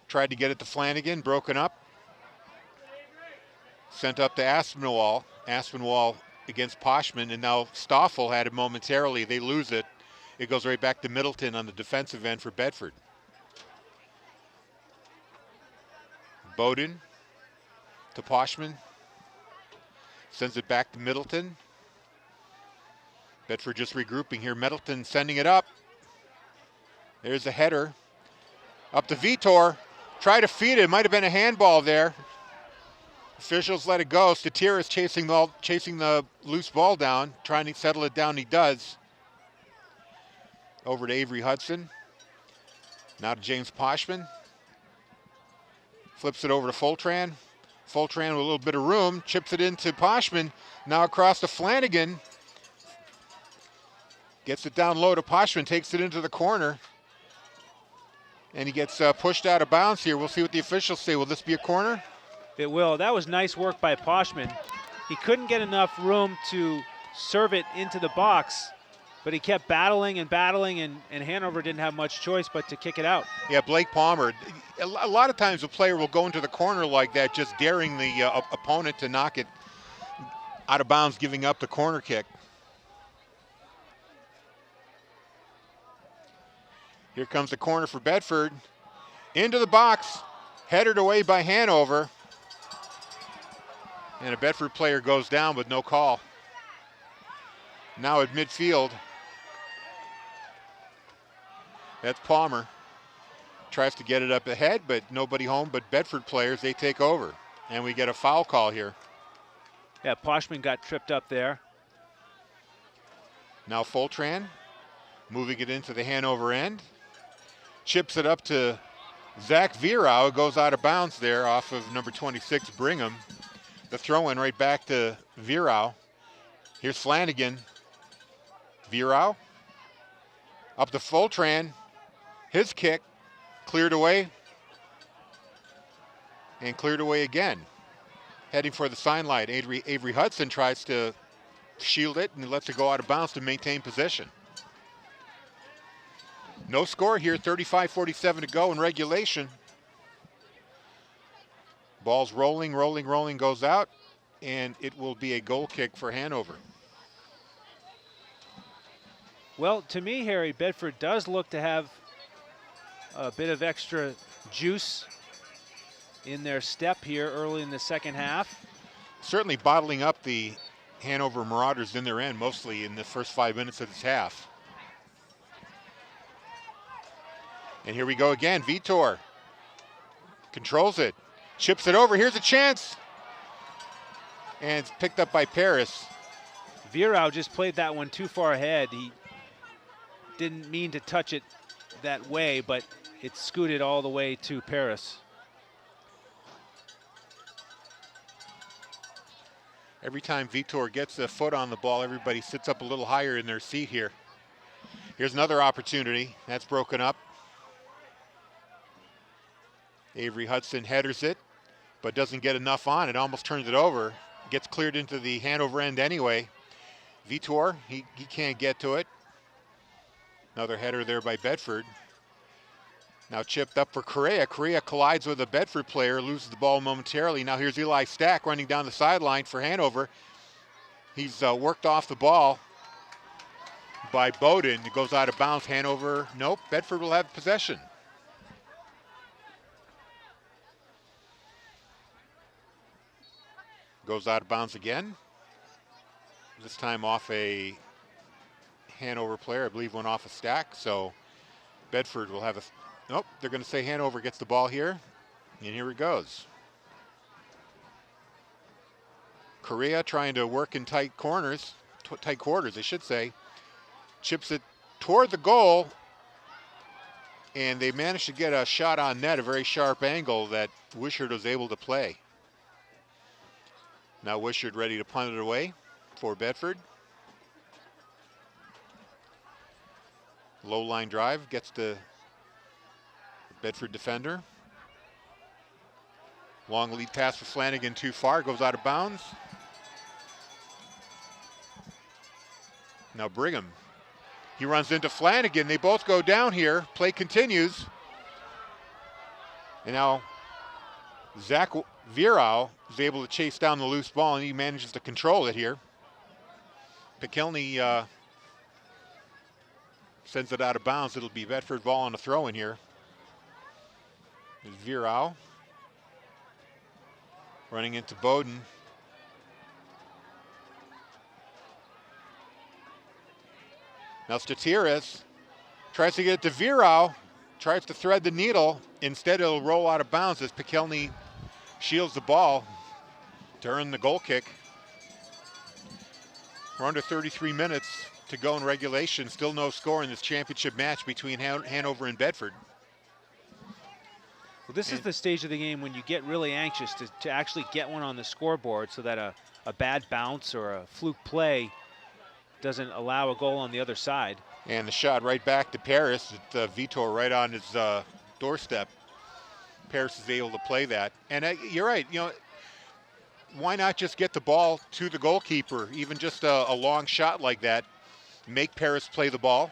tried to get it to Flanagan, broken up. Sent up to Aspinwall. Aspinwall against Poshman, and now Stoffel had it momentarily. They lose it. It goes right back to Middleton on the defensive end for Bedford. Bowden to Poshman. Sends it back to Middleton. Bedford just regrouping here. Middleton sending it up. There's a header. Up to Vitor. Try to feed it. Might have been a handball there. Officials let it go. Statiris chasing the loose ball down. Trying to settle it down. He does. Over to Avery Hudson. Now to James Poshman. Flips it over to Foltran. Foltran with a little bit of room. Chips it into Poshman. Now across to Flanagan. Gets it down low to Poshman. Takes it into the corner. And he gets pushed out of bounds here. We'll see what the officials say. Will this be a corner? It will. That was nice work by Poshman. He couldn't get enough room to serve it into the box, but he kept battling, and Hanover didn't have much choice but to kick it out. Yeah, Blake Palmer. A lot of times a player will go into the corner like that, just daring the opponent to knock it out of bounds, giving up the corner kick. Here comes the corner for Bedford. Into the box, headed away by Hanover. And a Bedford player goes down with no call. Now at midfield, that's Palmer. Tries to get it up ahead, but nobody home but Bedford players. They take over, and we get a foul call here. Yeah, Poshman got tripped up there. Now Foltran moving it into the Hanover end. Chips it up to Zach Virau. It goes out of bounds there off of number 26, Brigham. The throw in right back to Virau. Here's Flanagan. Virau up to Foltran. His kick cleared away and cleared away again. Heading for the sign line. Avery Hudson tries to shield it and lets it go out of bounds to maintain possession. No score here, 35-47 to go in regulation. Ball's rolling, goes out, and it will be a goal kick for Hanover. Well, to me, Harry, Bedford does look to have a bit of extra juice in their step here early in the second half. certainly bottling up the Hanover Marauders in their end, mostly in the first 5 minutes of this half. And here we go again. Vitor controls it, chips it over. Here's a chance. And it's picked up by Paris. Virau just played that one too far ahead. He didn't mean to touch it that way, but it scooted all the way to Paris. Every time Vitor gets a foot on the ball, everybody sits up a little higher in their seat here. Here's another opportunity. That's broken up. Avery Hudson headers it, but doesn't get enough on it. Almost turns it over. Gets cleared into the Hanover end anyway. Vitor, he can't get to it. Another header there by Bedford. Now chipped up for Correa. Correa collides with a Bedford player, loses the ball momentarily. Now here's Eli Stack running down the sideline for Hanover. He's worked off the ball by Bowden. It goes out of bounds. Hanover, nope, Bedford will have possession. Goes out of bounds again. This time off a Hanover player. I believe went off a Stack. So Bedford will have a, nope, they're going to say Hanover gets the ball here. And here it goes. Correa trying to work in tight corners, tight quarters, I should say. Chips it toward the goal. And they managed to get a shot on net, a very sharp angle that Wishart was able to play. Now Wishart ready to punt it away for Bedford. Low line drive gets to the Bedford defender. Long lead pass for Flanagan, too far, goes out of bounds. Now Brigham, he runs into Flanagan. They both go down here. Play continues. And now Zach Virau is able to chase down the loose ball, and he manages to control it here. Pekelny sends it out of bounds. It'll be Bedford ball on a throw in here. There's Virau running into Bowden. Now Statiris tries to get it to Virau, tries to thread the needle. Instead, it'll roll out of bounds as Pekelny shields the ball to earn the goal kick. We're under 33 minutes to go in regulation. Still no score in this championship match between Hanover and Bedford. Well, this is the stage of the game when you get really anxious to actually get one on the scoreboard so that a bad bounce or a fluke play doesn't allow a goal on the other side. And the shot right back to Paris. Vitor right on his doorstep. Paris is able to play that. And you're right, you know, why not just get the ball to the goalkeeper, even just a long shot like that, make Paris play the ball.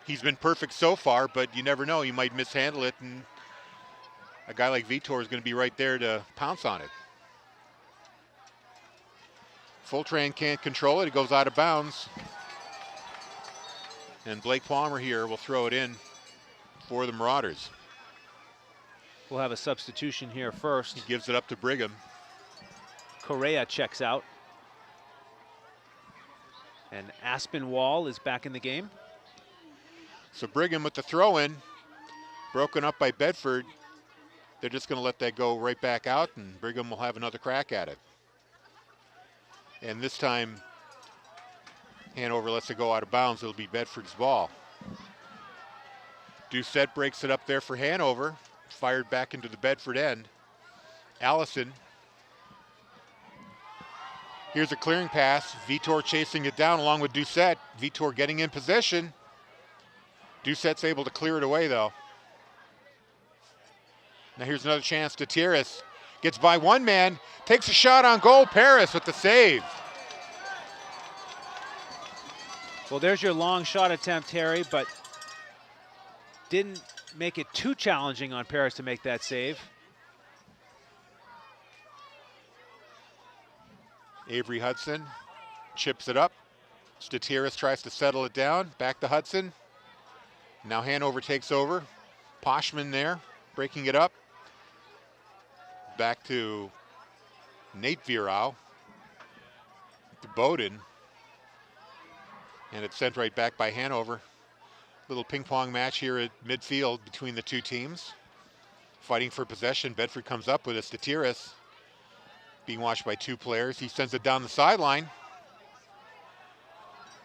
He's been perfect so far, but you never know, you might mishandle it, and a guy like Vitor is going to be right there to pounce on it. Fultran can't control it, it goes out of bounds. And Blake Palmer here will throw it in for the Marauders. We'll have a substitution here first. He gives it up to Brigham. Correa checks out. And Aspinwall is back in the game. So Brigham with the throw in, broken up by Bedford. They're just going to let that go right back out, and Brigham will have another crack at it. And this time, Hanover lets it go out of bounds. It'll be Bedford's ball. Doucette breaks it up there for Hanover. Fired back into the Bedford end. Allison. Here's a clearing pass. Vitor chasing it down along with Doucette. Vitor getting in possession. Doucette's able to clear it away though. Now here's another chance to Tiris. Gets by one man. Takes a shot on goal. Paris with the save. Well, there's your long shot attempt, Harry, but didn't make it too challenging on Paris to make that save. Avery Hudson chips it up. Statiris tries to settle it down. Back to Hudson. Now Hanover takes over. Poshman there, breaking it up. Back to Nate Virau to Bowden. And it's sent right back by Hanover. Little ping pong match here at midfield between the two teams. Fighting for possession. Bedford comes up with a Statiris being watched by two players. He sends it down the sideline.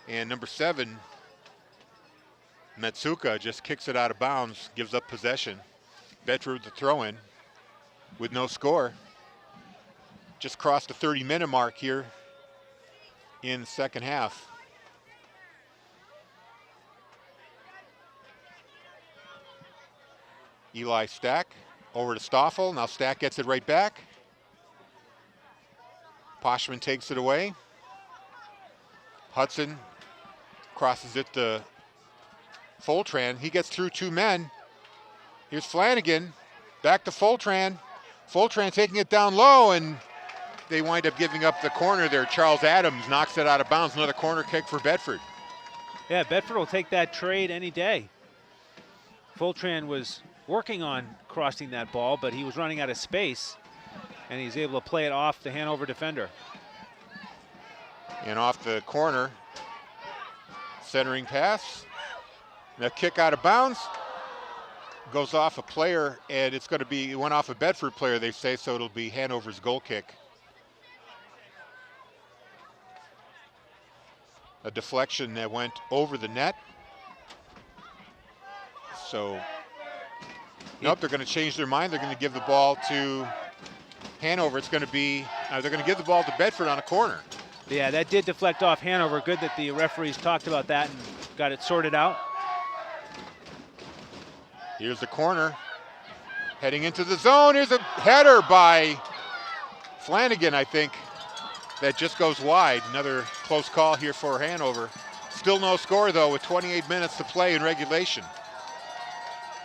And number 7, Metsuka, just kicks it out of bounds, gives up possession. Bedford with the throw-in with no score. Just crossed the 30-minute mark here in the second half. Eli Stack over to Stoffel. Now Stack gets it right back. Poshman takes it away. Hudson crosses it to Foltran. He gets through 2 men. Here's Flanagan. Back to Foltran. Foltran taking it down low, and they wind up giving up the corner there. Charles Adams knocks it out of bounds. Another corner kick for Bedford. Yeah, Bedford will take that trade any day. Foltran was working on crossing that ball, but he was running out of space, and he's able to play it off the Hanover defender. And off the corner, centering pass. And a kick out of bounds. Goes off a player, and it's going to be, it went off a Bedford player, they say, so it'll be Hanover's goal kick. A deflection that went over the net. So, nope, they're going to change their mind. They're going to give the ball to Hanover. It's going to be, they're going to give the ball to Bedford on a corner. Yeah, that did deflect off Hanover. Good that the referees talked about that and got it sorted out. Here's the corner. Heading into the zone. Here's a header by Flanagan, I think, that just goes wide. Another close call here for Hanover. Still no score, though, with 28 minutes to play in regulation.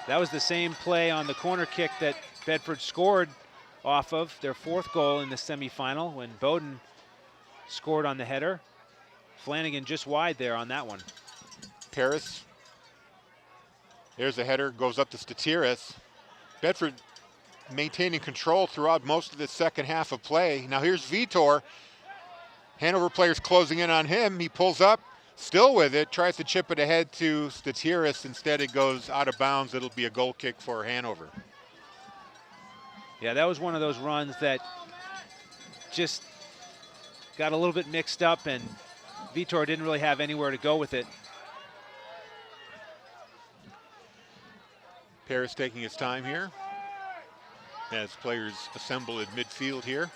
That was the same play on the corner kick that Bedford scored off of, their 4th goal in the semifinal, when Bowden scored on the header. Flanagan just wide there on that one. Paris. There's a header, goes up to Statiris. Bedford maintaining control throughout most of the second half of play. Now here's Vitor. Hanover players closing in on him. He pulls up, still with it, tries to chip it ahead to Statiris. Instead it goes out of bounds. It'll be a goal kick for Hanover. Yeah, that was one of those runs that just got a little bit mixed up, and Vitor didn't really have anywhere to go with it. Paris taking his time here as players assemble at midfield here.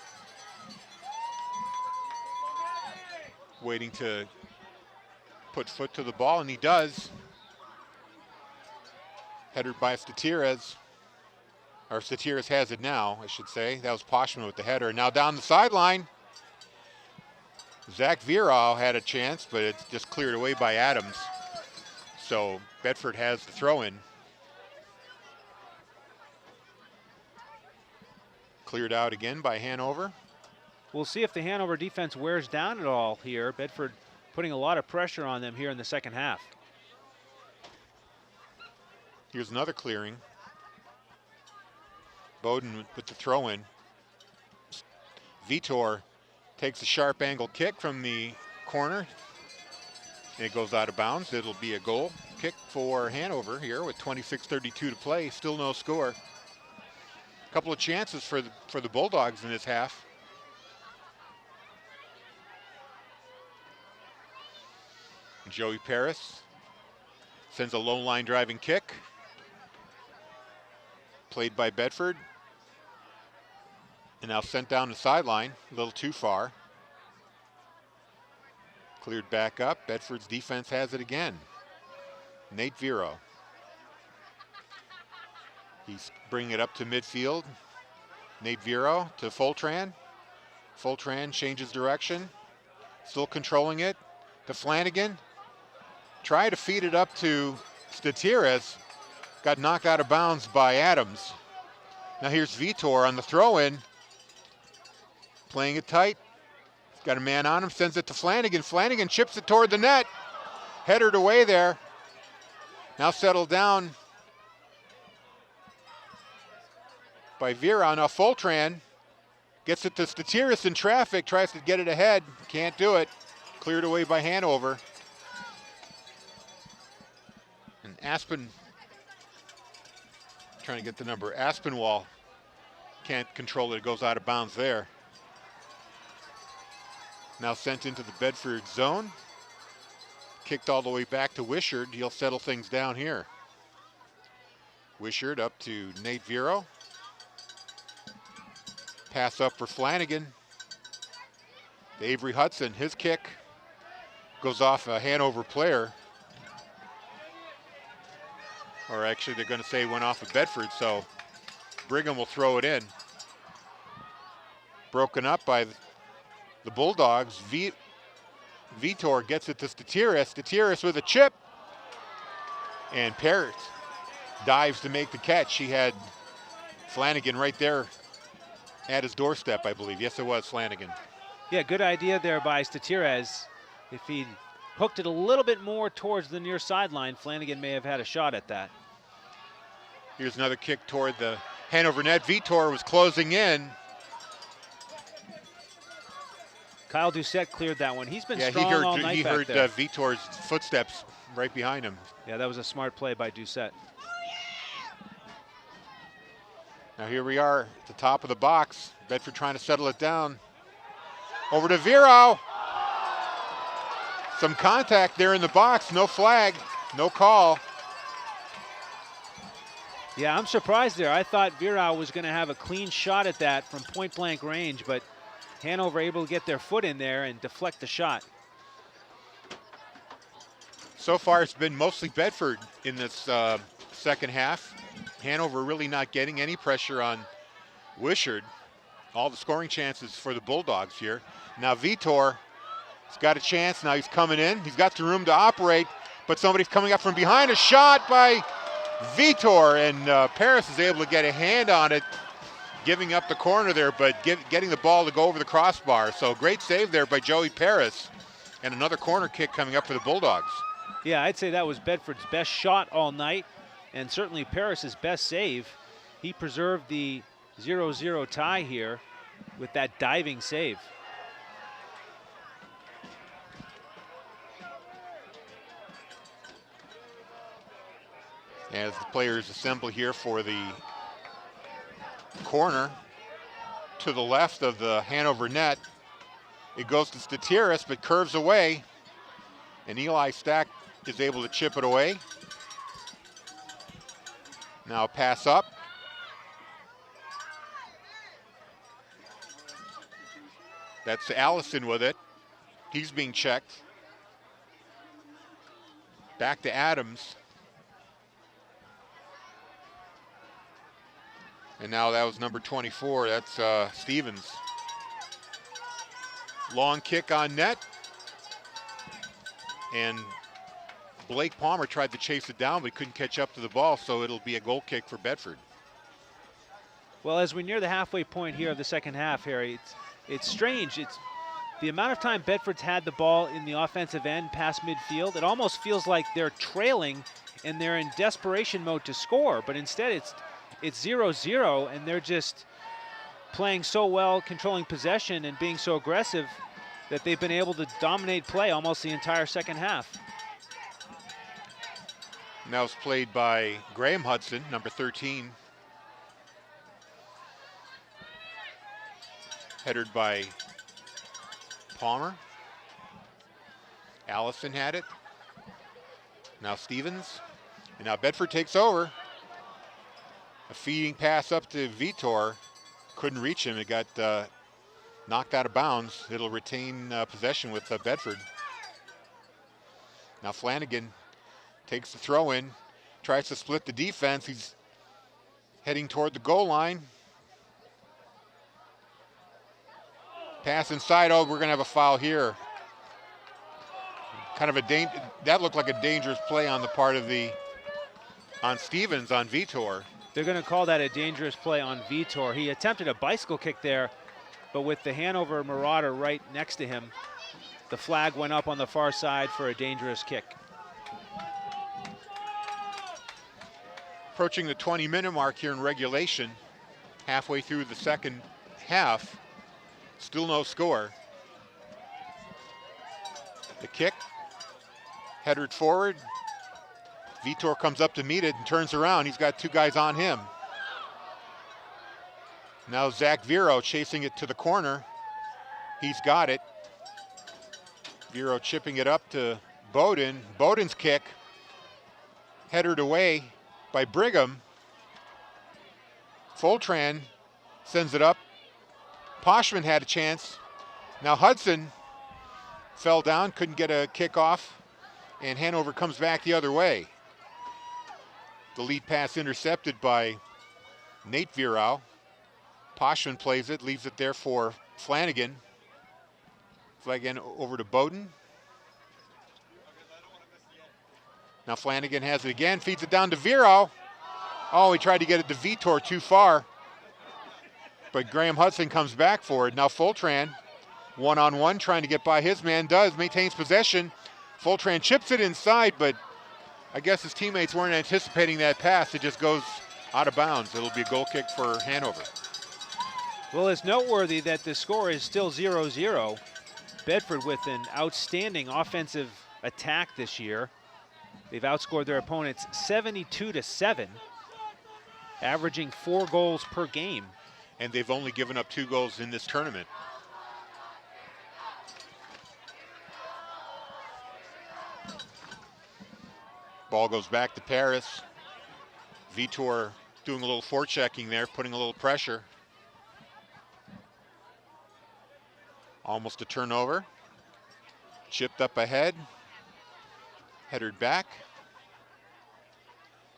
Waiting to put foot to the ball, and he does. Headed by Statiris. Or Statiris has it now, I should say. That was Poshman with the header. Now down the sideline. Zach Virau had a chance, but it's just cleared away by Adams. So Bedford has the throw-in. Cleared out again by Hanover. We'll see if the Hanover defense wears down at all here. Bedford putting a lot of pressure on them here in the second half. Here's another clearing. Bowden with the throw-in. Vitor takes a sharp angle kick from the corner. And it goes out of bounds. It'll be a goal kick for Hanover here with 26:32 to play. Still no score. Couple of chances for the Bulldogs in this half. Joey Paris sends a low line driving kick. Played by Bedford. And now sent down the sideline, a little too far. Cleared back up. Bedford's defense has it again. Nate Virau. He's bringing it up to midfield. Nate Virau to Foltran. Foltran changes direction. Still controlling it to Flanagan. Try to feed it up to Statiris. Got knocked out of bounds by Adams. Now here's Vitor on the throw-in. Playing it tight. Got a man on him, sends it to Flanagan. Flanagan chips it toward the net. Headed away there. Now settled down by Virau. Now Foltran Gets it to Statiris in traffic, tries to get it ahead, can't do it. Cleared away by Hanover. And Aspen, trying to get the number, Aspinwall can't control it, it goes out of bounds there. Now sent into the Bedford zone. Kicked all the way back to Wishart. He'll settle things down here. Wishart up to Nate Vero. Pass up for Flanagan. To Avery Hudson, his kick goes off a Hanover player. Or actually they're going to say went off of Bedford, so Brigham will throw it in. Broken up by the Bulldogs. Vitor gets it to Statiris. Statiris with a chip. And Parrott dives to make the catch. He had Flanagan right there at his doorstep, I believe. Yes, it was Flanagan. Yeah, good idea there by Statiris. If he hooked it a little bit more towards the near sideline, Flanagan may have had a shot at that. Here's another kick toward the Hanover net. Vitor was closing in. Kyle Doucette cleared that one. He's been strong all night he back heard there. Vitor's footsteps right behind him. Yeah, that was a smart play by Doucette. Now here we are at the top of the box. Bedford trying to settle it down. Over to Vero. Some contact there in the box. No flag, no call. Yeah, I'm surprised there. I thought Vero was going to have a clean shot at that from point blank range, but Hanover able to get their foot in there and deflect the shot. So far it's been mostly Bedford in this second half. Hanover really not getting any pressure on Wishart. All the scoring chances for the Bulldogs here. Now Vitor has got a chance. Now he's coming in. He's got the room to operate, but somebody's coming up from behind. A shot by Vitor, and Paris is able to get a hand on it, giving up the corner there, but getting the ball to go over the crossbar. So great save there by Joey Paris, and another corner kick coming up for the Bulldogs. Yeah, I'd say that was Bedford's best shot all night, and certainly Paris's best save. He preserved the 0-0 tie here with that diving save. As the players assemble here for the corner to the left of the Hanover net, it goes to Statiris but curves away, and Eli Stack is able to chip it away. Now pass up. That's Allison with it. He's being checked. Back to Adams. And now that was number 24, that's Stevens. Long kick on net. And Blake Palmer tried to chase it down, but he couldn't catch up to the ball, so it'll be a goal kick for Bedford. Well, as we near the halfway point here of the second half, Harry, it's strange. It's the amount of time Bedford's had the ball in the offensive end past midfield. It almost feels like they're trailing and they're in desperation mode to score, but instead it's 0-0, and they're just playing so well, controlling possession and being so aggressive that they've been able to dominate play almost the entire second half. Now it's played by Graham Hudson, number 13. Headed by Palmer. Allison had it. Now Stevens. And now Bedford takes over. A feeding pass up to Vitor. Couldn't reach him. It got knocked out of bounds. It'll retain possession with Bedford. Now Flanagan takes the throw in. Tries to split the defense. He's heading toward the goal line. Pass inside. Oh, we're going to have a foul here. Kind of that looked like a dangerous play on the part of on Stevens, on Vitor. They're going to call that a dangerous play on Vitor. He attempted a bicycle kick there, but with the Hanover Marauder right next to him, the flag went up on the far side for a dangerous kick. Approaching the 20-minute mark here in regulation, halfway through the second half. Still no score. The kick, headed forward. Vitor comes up to meet it and turns around. He's got two guys on him. Now Zach Vero chasing it to the corner. He's got it. Vero chipping it up to Bowden. Bowden's kick, headed away by Brigham. Foltran sends it up. Poshman had a chance. Now Hudson fell down, couldn't get a kick off, and Hanover comes back the other way. The lead pass intercepted by Nate Virau. Poshman plays it, leaves it there for Flanagan. Flanagan over to Bowden. Now Flanagan has it again, feeds it down to Virau. Oh, he tried to get it to Vitor too far. But Graham Hudson comes back for it. Now Foltran, one-on-one, trying to get by his man, maintains possession. Foltran chips it inside, but I guess his teammates weren't anticipating that pass. It just goes out of bounds. It'll be a goal kick for Hanover. Well, it's noteworthy that the score is still 0-0. Bedford with an outstanding offensive attack this year. They've outscored their opponents 72-7, averaging 4 goals per game. And they've only given up 2 goals in this tournament. Ball goes back to Paris. Vitor doing a little forechecking there, putting a little pressure. Almost a turnover. Chipped up ahead. Headed back.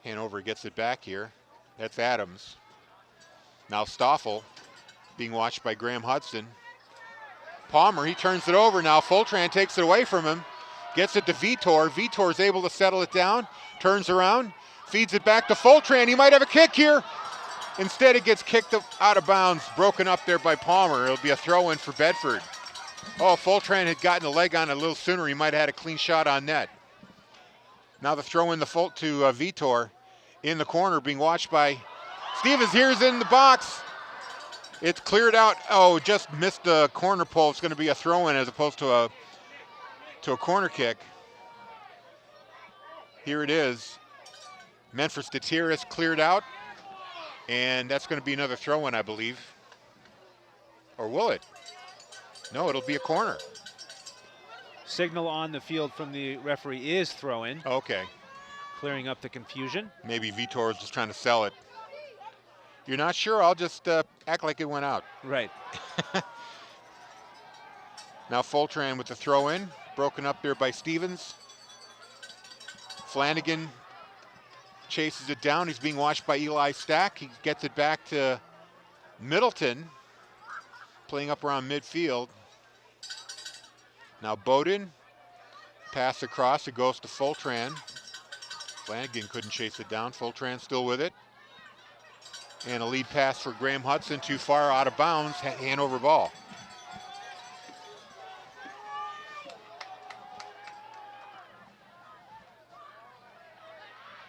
Hanover gets it back here. That's Adams. Now Stoffel being watched by Graham Hudson. Palmer, he turns it over now. Foltran takes it away from him. Gets it to Vitor. Vitor is able to settle it down. Turns around. Feeds it back to Foltran. He might have a kick here. Instead, it gets kicked out of bounds. Broken up there by Palmer. It'll be a throw-in for Bedford. Oh, Foltran had gotten a leg on it a little sooner. He might have had a clean shot on net. Now the throw-in to Vitor in the corner, being watched by Stevens. Here's in the box. It's cleared out. Oh, just missed the corner pole. It's going to be a throw-in as opposed to a corner kick. Here it is. Meant for Statiris, cleared out. And that's going to be another throw-in, I believe. Or will it? No, it'll be a corner. Signal on the field from the referee is throw-in. Okay. Clearing up the confusion. Maybe Vitor is just trying to sell it. You're not sure? I'll just act like it went out. Right. Now Foltran with the throw-in. Broken up there by Stevens. Flanagan chases it down. He's being watched by Eli Stack. He gets it back to Middleton, playing up around midfield. Now Bowden, pass across, it goes to Foltran. Flanagan couldn't chase it down. Foltran still with it. And a lead pass for Graham Hudson, too far out of bounds, Hanover ball.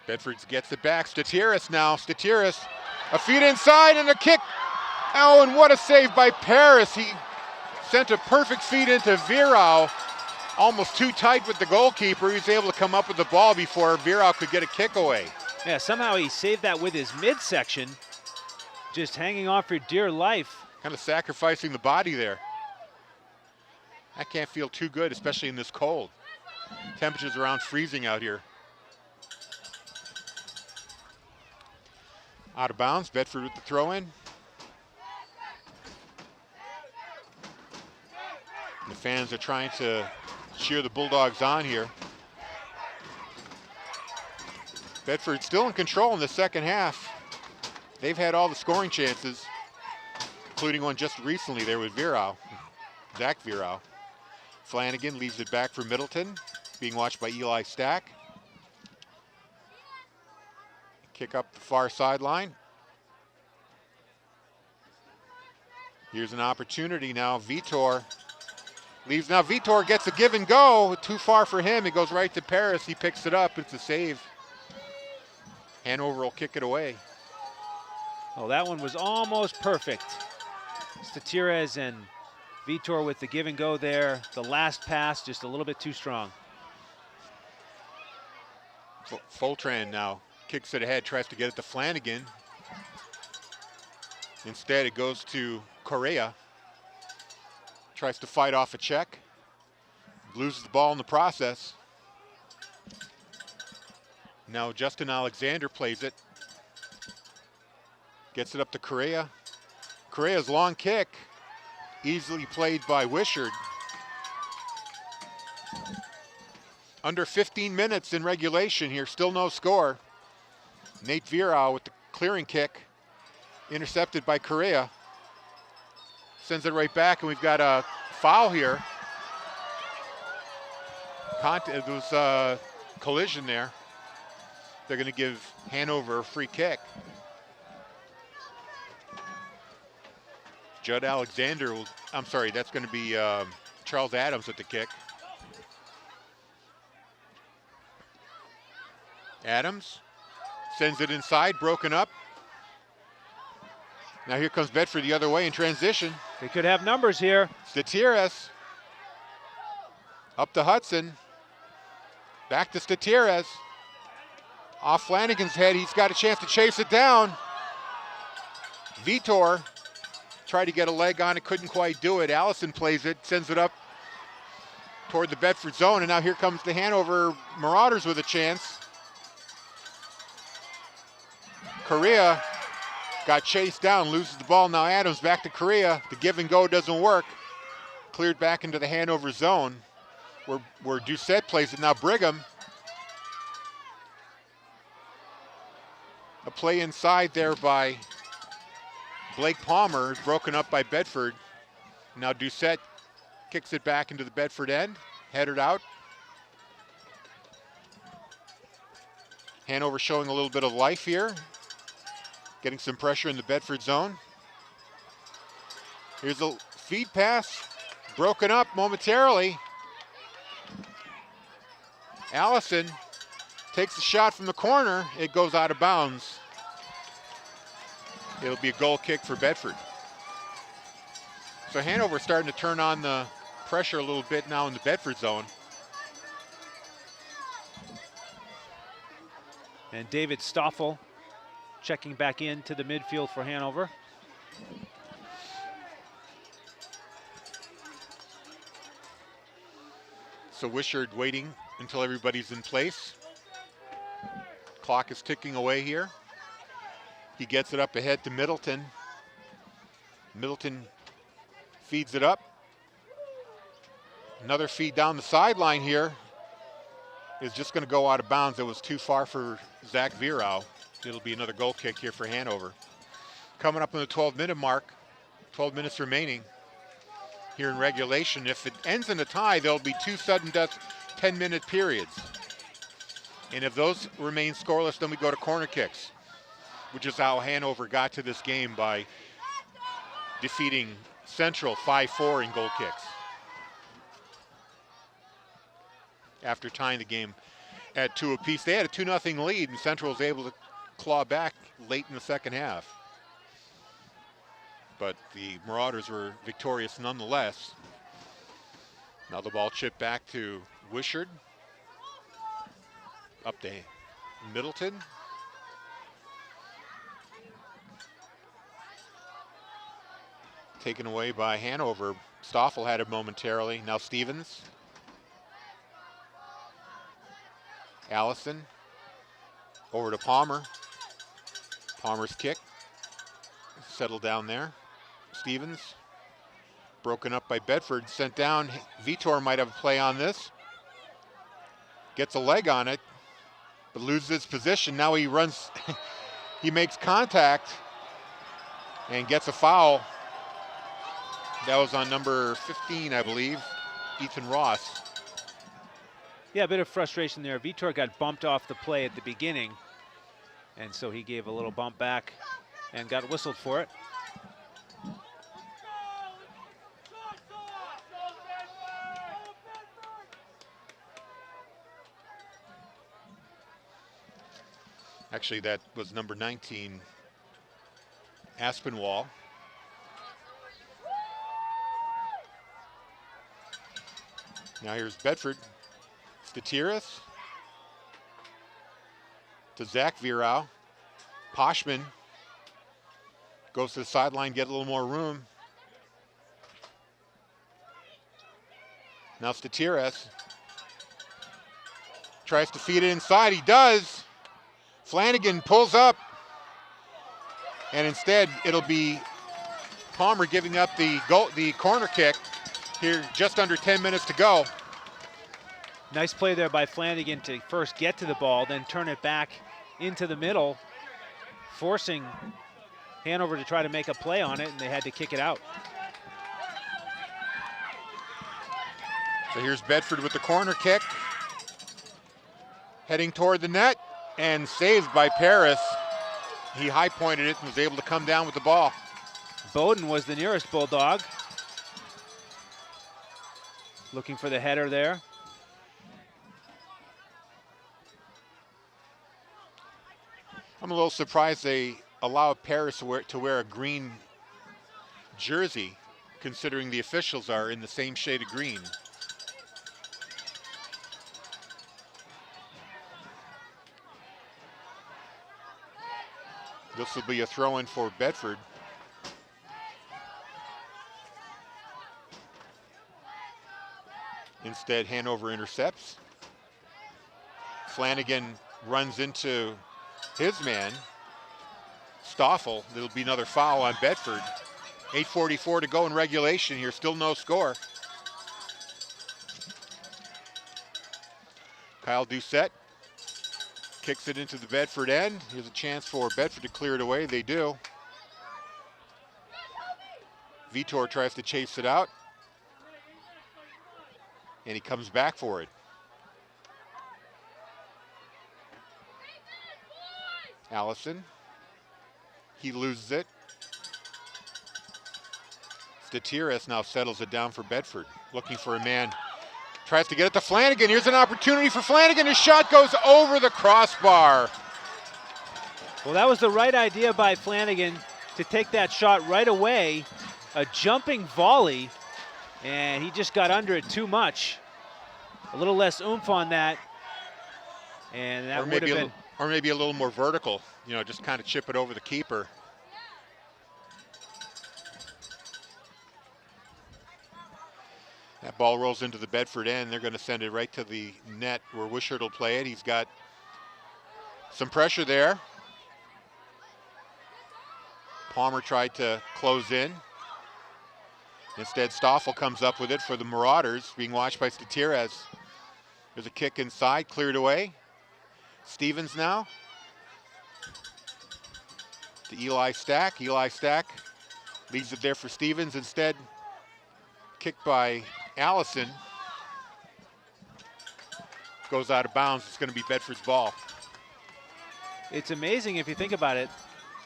Bedford gets it back. Statiris now. Statiris, a feed inside and a kick. Oh, and what a save by Paris. He sent a perfect feed into Virau. Almost too tight with the goalkeeper. He was able to come up with the ball before Virau could get a kick away. Yeah, somehow he saved that with his midsection. Just hanging on for dear life. Kind of sacrificing the body there. That can't feel too good, especially in this cold. Temperatures around freezing out here. Out of bounds, Bedford with the throw-in. The fans are trying to cheer the Bulldogs on here. Bedford still in control in the second half. They've had all the scoring chances, including one just recently there with Virau, Zach Virau. Flanagan leaves it back for Middleton, being watched by Eli Stack. Kick up the far sideline. Here's an opportunity now. Vitor leaves. Now Vitor gets a give and go. Too far for him. It goes right to Paris. He picks it up. It's a save. Hanover will kick it away. Oh, that one was almost perfect. Statiris and Vitor with the give and go there. The last pass just a little bit too strong. Foltran now kicks it ahead, tries to get it to Flanagan. Instead, it goes to Correa. Tries to fight off a check. Loses the ball in the process. Now Justin Alexander plays it. Gets it up to Correa. Correa's long kick, easily played by Wishart. Under 15 minutes in regulation here, still no score. Nate Virau with the clearing kick, intercepted by Correa. Sends it right back, and we've got a foul here. There was a collision there. They're going to give Hanover a free kick. Judd Alexander will, I'm sorry, that's going to be Charles Adams at the kick. Adams sends it inside, broken up. Now here comes Bedford the other way in transition. They could have numbers here. Statiras up to Hudson. Back to Statiras. Off Flanagan's head, he's got a chance to chase it down. Vitor tried to get a leg on it, couldn't quite do it. Allison plays it, sends it up toward the Bedford zone, and now here comes the Hanover Marauders with a chance. Correa got chased down, loses the ball. Now Adams back to Correa. The give and go doesn't work. Cleared back into the Hanover zone where Doucette plays it. Now Brigham. A play inside there by Blake Palmer is broken up by Bedford. Now Doucette kicks it back into the Bedford end, headed out. Hanover showing a little bit of life here, getting some pressure in the Bedford zone. Here's a feed pass, broken up momentarily. Allison takes the shot from the corner. It goes out of bounds. It'll be a goal kick for Bedford. So Hanover starting to turn on the pressure a little bit now in the Bedford zone. And David Stoffel checking back into the midfield for Hanover. So Wishart waiting until everybody's in place. Clock is ticking away here. He gets it up ahead to Middleton. Middleton feeds it up. Another feed down the sideline here is just going to go out of bounds. It was too far for Zach Virau. It'll be another goal kick here for Hanover. Coming up on the 12-minute mark, 12 minutes remaining here in regulation. If it ends in a tie, there'll be two sudden death 10-minute periods. And if those remain scoreless, then we go to corner kicks, which is how Hanover got to this game by defeating Central 5-4 in goal kicks after tying the game at 2 apiece. They had a 2-0 lead, and Central was able to claw back late in the second half. But the Marauders were victorious nonetheless. Now the ball chipped back to Wishart. Up to Middleton. Taken away by Hanover. Stoffel had it momentarily. Now Stevens. Allison. Over to Palmer. Palmer's kick. Settled down there. Stevens. Broken up by Bedford. Sent down. Vitor might have a play on this. Gets a leg on it, but loses his position. Now he runs. He makes contact and gets a foul. That was on number 15, I believe, Ethan Ross. Yeah, a bit of frustration there. Vitor got bumped off the play at the beginning, and so he gave a little bump back and got whistled for it. Actually, that was number 19, Aspinwall. Now here's Bedford. Statiris to Zach Virau. Poshman goes to the sideline, get a little more room. Now Statiris tries to feed it inside. He does. Flanagan pulls up. And instead, it'll be Palmer giving up the corner kick here, just under 10 minutes to go. Nice play there by Flanagan to first get to the ball, then turn it back into the middle, forcing Hanover to try to make a play on it, and they had to kick it out. So here's Bedford with the corner kick. Heading toward the net, and saved by Paris. He high-pointed it and was able to come down with the ball. Bowden was the nearest Bulldog. Looking for the header there. I'm a little surprised they allowed Paris to wear a green jersey, considering the officials are in the same shade of green. This will be a throw-in for Bedford. Instead, Hanover intercepts. Flanagan runs into his man, Stoffel. There'll be another foul on Bedford. 8:44 to go in regulation here, still no score. Kyle Doucette kicks it into the Bedford end. Here's a chance for Bedford to clear it away. They do. Vitor tries to chase it out. And he comes back for it. Allison. He loses it. Statiris now settles it down for Bedford. Looking for a man. Tries to get it to Flanagan. Here's an opportunity for Flanagan. His shot goes over the crossbar. Well, that was the right idea by Flanagan to take that shot right away. A jumping volley, and he just got under it too much. A little less oomph on that, and that would have been... Or maybe a little more vertical, you know, just kind of chip it over the keeper. That ball rolls into the Bedford end. They're going to send it right to the net where Wishart will play it. He's got some pressure there. Palmer tried to close in. Instead, Stoffel comes up with it for the Marauders, being watched by Statiris. There's a kick inside, cleared away. Stevens now to Eli Stack. Eli Stack leaves it there for Stevens. Instead, kicked by Allison. Goes out of bounds. It's going to be Bedford's ball. It's amazing if you think about it,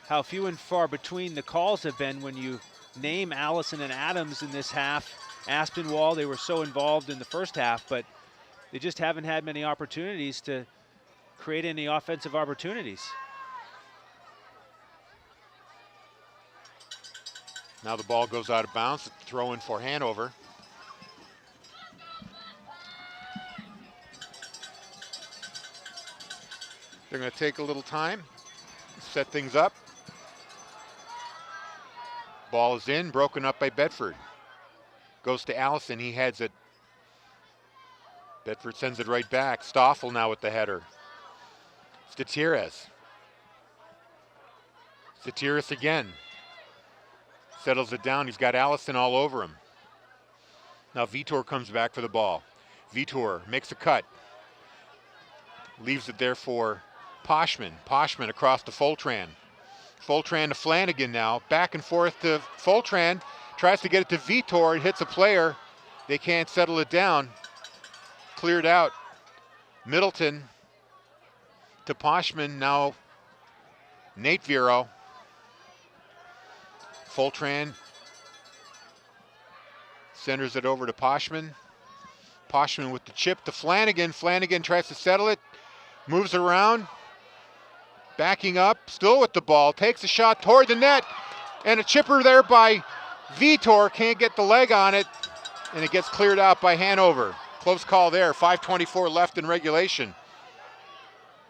how few and far between the calls have been when you name Allison and Adams in this half. Aspinwall, they were so involved in the first half, but they just haven't had many opportunities to create any offensive opportunities. Now the ball goes out of bounds. Throw in for Hanover. They're going to take a little time, set things up. Ball is in, broken up by Bedford. Goes to Allison, he heads it. Bedford sends it right back. Stoffel now with the header. Statiris. Statiris again. Settles it down, he's got Allison all over him. Now Vitor comes back for the ball. Vitor makes a cut. Leaves it there for Poshman. Poshman across to Foltran. Foltran to Flanagan now. Back and forth to Foltran. Tries to get it to Vitor. It hits a player. They can't settle it down. Cleared out. Middleton to Poshman. Now Nate Vero. Foltran centers it over to Poshman. Poshman with the chip to Flanagan. Flanagan tries to settle it. Moves around. Backing up, still with the ball, takes a shot toward the net, and a chipper there by Vitor, can't get the leg on it, and it gets cleared out by Hanover. Close call there, 5:24 left in regulation.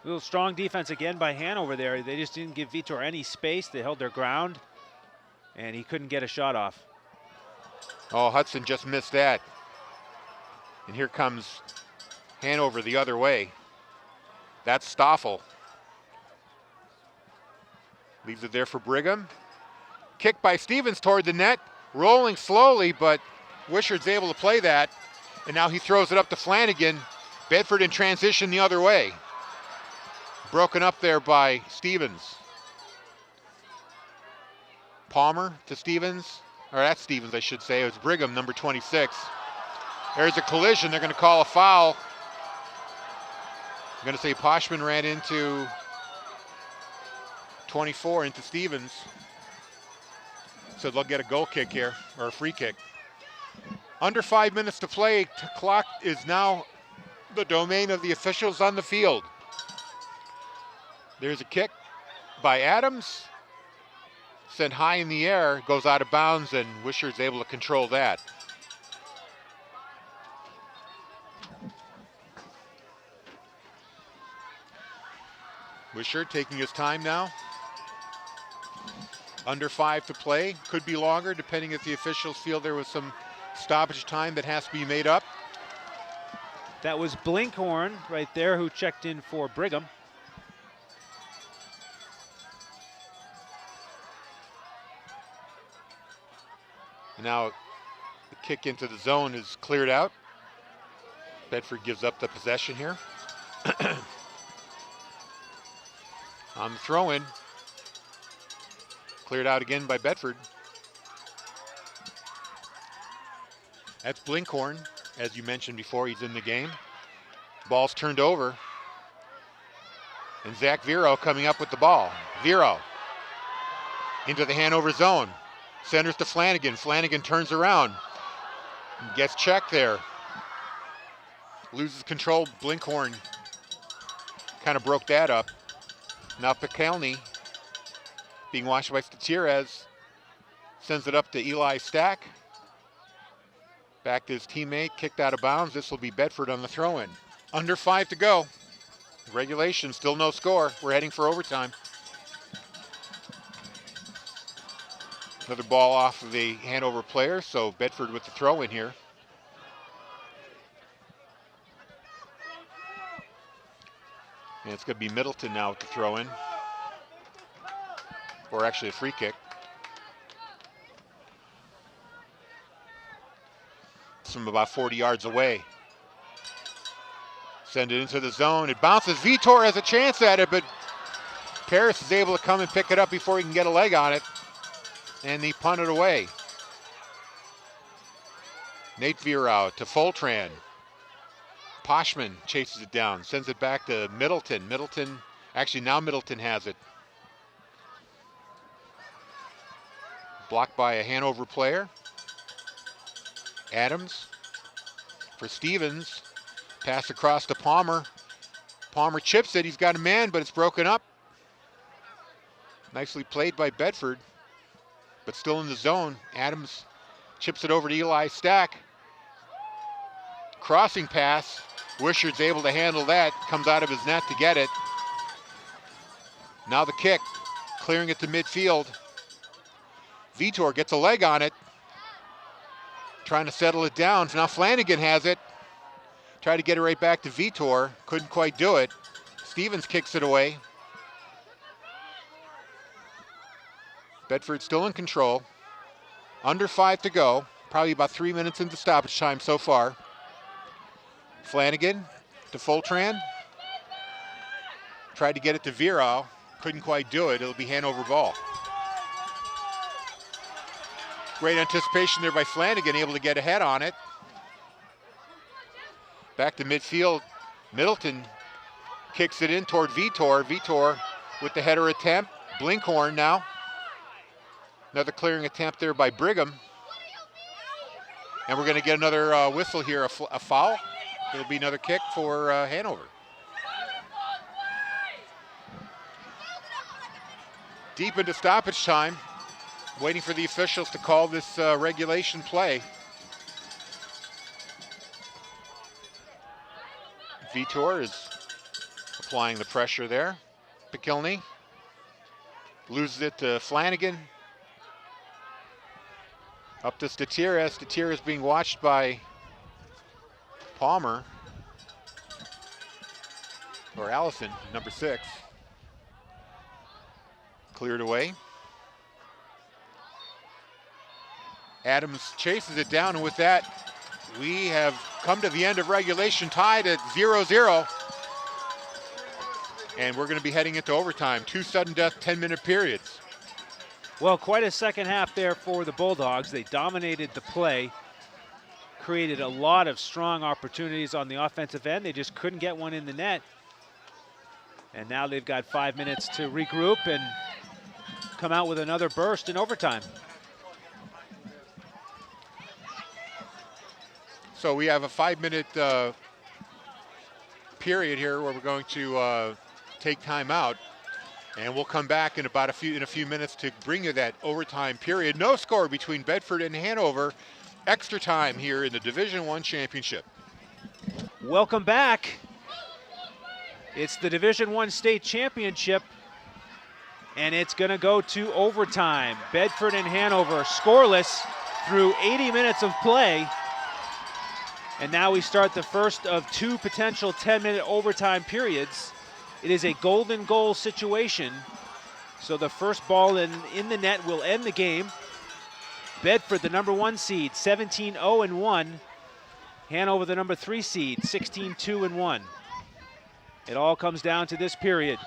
A little strong defense again by Hanover there. They just didn't give Vitor any space. They held their ground, and he couldn't get a shot off. Oh, Hudson just missed that. And here comes Hanover the other way. That's Stoffel. Leaves it there for Brigham. Kick by Stevens toward the net. Rolling slowly, but Wishard's able to play that. And now he throws it up to Flanagan. Bedford in transition the other way. Broken up there by Stevens. Palmer to Stevens. Or that's Stevens, I should say. It was Brigham, number 26. There's a collision. They're going to call a foul. I'm going to say Poshman ran into 24, into Stevens. So they'll get a goal kick here, or a free kick. Under 5 minutes to play. Clock is now the domain of the officials on the field. There's a kick by Adams. Sent high in the air, goes out of bounds, and Wishard's able to control that. Wishard taking his time now. Under 5 to play, could be longer depending if the officials feel there was some stoppage time that has to be made up. That was Blinkhorn right there who checked in for Brigham. Now the kick into the zone is cleared out. Bedford gives up the possession here. On the throw-in. Cleared out again by Bedford. That's Blinkhorn, as you mentioned before, he's in the game. Ball's turned over. And Zach Vero coming up with the ball. Vero into the Hanover zone. Centers to Flanagan. Flanagan turns around. Gets checked there. Loses control. Blinkhorn kind of broke that up. Now Pekelny, being watched by Gutierrez, sends it up to Eli Stack. Back to his teammate, kicked out of bounds. This will be Bedford on the throw-in. Under 5 to go. Regulation, still no score. We're heading for overtime. Another ball off of the Hanover player, so Bedford with the throw-in here. And it's going to be Middleton now with the throw-in. Or actually a free kick. It's from about 40 yards away. Send it into the zone. It bounces. Vitor has a chance at it, but Paris is able to come and pick it up before he can get a leg on it. And he punted away. Nate Vierau to Foltran. Poshman chases it down, sends it back to Middleton. Actually now Middleton has it. Blocked by a Hanover player. Adams for Stevens. Pass across to Palmer. Palmer chips it, he's got a man, but it's broken up. Nicely played by Bedford, but still in the zone. Adams chips it over to Eli Stack. Crossing pass. Wishard's able to handle that. Comes out of his net to get it. Now the kick. Clearing it to midfield. Vitor gets a leg on it. Trying to settle it down. Now Flanagan has it. Tried to get it right back to Vitor. Couldn't quite do it. Stevens kicks it away. Bedford still in control. Under 5 to go. Probably about 3 minutes into stoppage time so far. Flanagan to Foltran. Tried to get it to Vierau. Couldn't quite do it. It'll be Hanover ball. Great anticipation there by Flanagan, able to get ahead on it. Back to midfield. Middleton kicks it in toward Vitor. Vitor with the header attempt. Blinkhorn now. Another clearing attempt there by Brigham. And we're going to get another whistle here, a foul. It'll be another kick for Hanover. Deep into stoppage time, waiting for the officials to call this regulation play. Vitor is applying the pressure there. Pikilny loses it to Flanagan. Up to Statira. Statira is being watched by Palmer. Or Allison, number 6. Cleared away. Adams chases it down, and with that, we have come to the end of regulation, tied at 0-0. And we're going to be heading into overtime. 2 sudden death, 10-minute periods. Well, quite a second half there for the Bulldogs. They dominated the play, created a lot of strong opportunities on the offensive end. They just couldn't get one in the net. And now they've got 5 minutes to regroup and come out with another burst in overtime. So we have a 5-minute period here where we're going to take time out, and we'll come back in about a few minutes to bring you that overtime period. No score between Bedford and Hanover. Extra time here in the Division I Championship. Welcome back. It's the Division I State Championship, and it's going to go to overtime. Bedford and Hanover scoreless through 80 minutes of play. And now we start the first of 2 potential 10-minute overtime periods. It is a golden goal situation, so the first ball in the net will end the game. Bedford, the number 1 seed, 17-0-1. Hanover, the number 3 seed, 16-2-1. It all comes down to this period.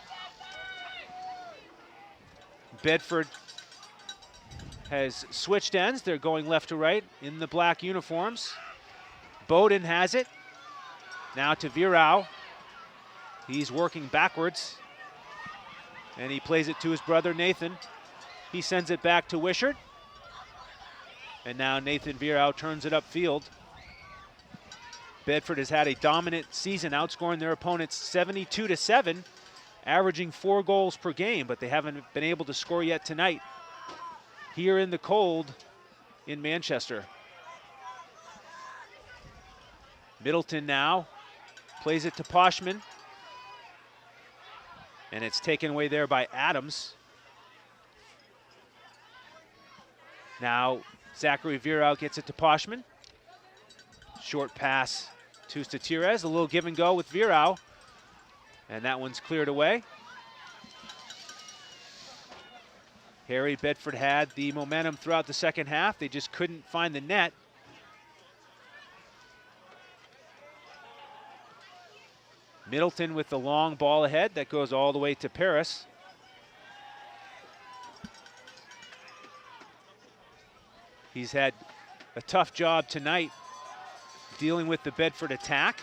Bedford has switched ends. They're going left to right in the black uniforms. Bowden has it. Now to Virau. He's working backwards. And he plays it to his brother Nathan. He sends it back to Wishart. And now Nathan Virau turns it upfield. Bedford has had a dominant season, outscoring their opponents 72-7, averaging 4 goals per game, but they haven't been able to score yet tonight here in the cold in Manchester. Middleton now plays it to Poshman, and it's taken away there by Adams. Now Zachary Virau gets it to Poshman. Short pass to Statires, a little give and go with Virau, and that one's cleared away. Harry, Bedford had the momentum throughout the second half. They just couldn't find the net. Middleton with the long ball ahead that goes all the way to Paris. He's had a tough job tonight dealing with the Bedford attack.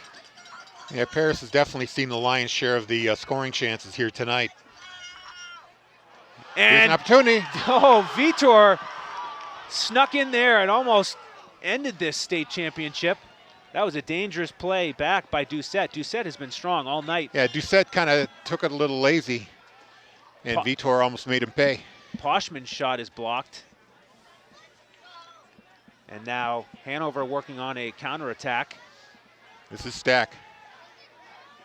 Yeah, Paris has definitely seen the lion's share of the scoring chances here tonight. And here's an opportunity. Oh, Vitor snuck in there and almost ended this state championship. That was a dangerous play back by Doucette. Doucette has been strong all night. Yeah, Doucette kind of took it a little lazy, and Vitor almost made him pay. Poshman's shot is blocked. And now Hanover working on a counterattack. This is Stack.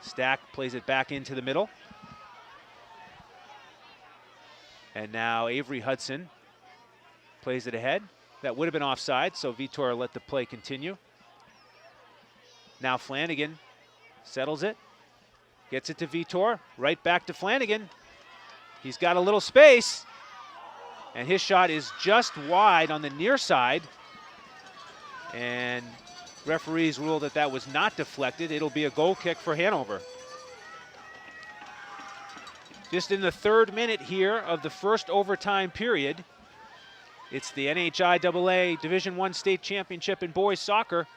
Stack plays it back into the middle. And now Avery Hudson plays it ahead. That would have been offside, so Vitor let the play continue. Now Flanagan settles it, gets it to Vitor, right back to Flanagan. He's got a little space, and his shot is just wide on the near side. And referees ruled that that was not deflected. It'll be a goal kick for Hanover. Just in the 3rd minute here of the first overtime period, it's the NHIAA Division I State Championship in boys soccer.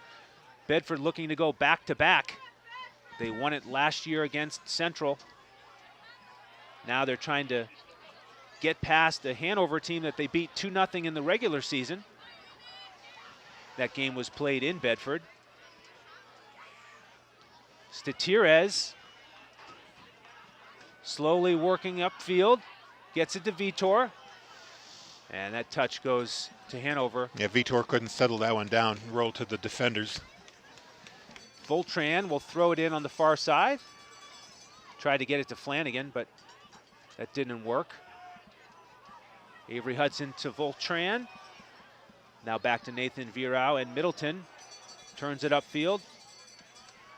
Bedford looking to go back-to-back. They won it last year against Central. Now they're trying to get past the Hanover team that they beat 2-0 in the regular season. That game was played in Bedford. Statires slowly working upfield, gets it to Vitor, and that touch goes to Hanover. Yeah, Vitor couldn't settle that one down, rolled to the defenders. Voltran will throw it in on the far side. Tried to get it to Flanagan, but that didn't work. Avery Hudson to Voltran. Now back to Nathan Virau, and Middleton turns it upfield.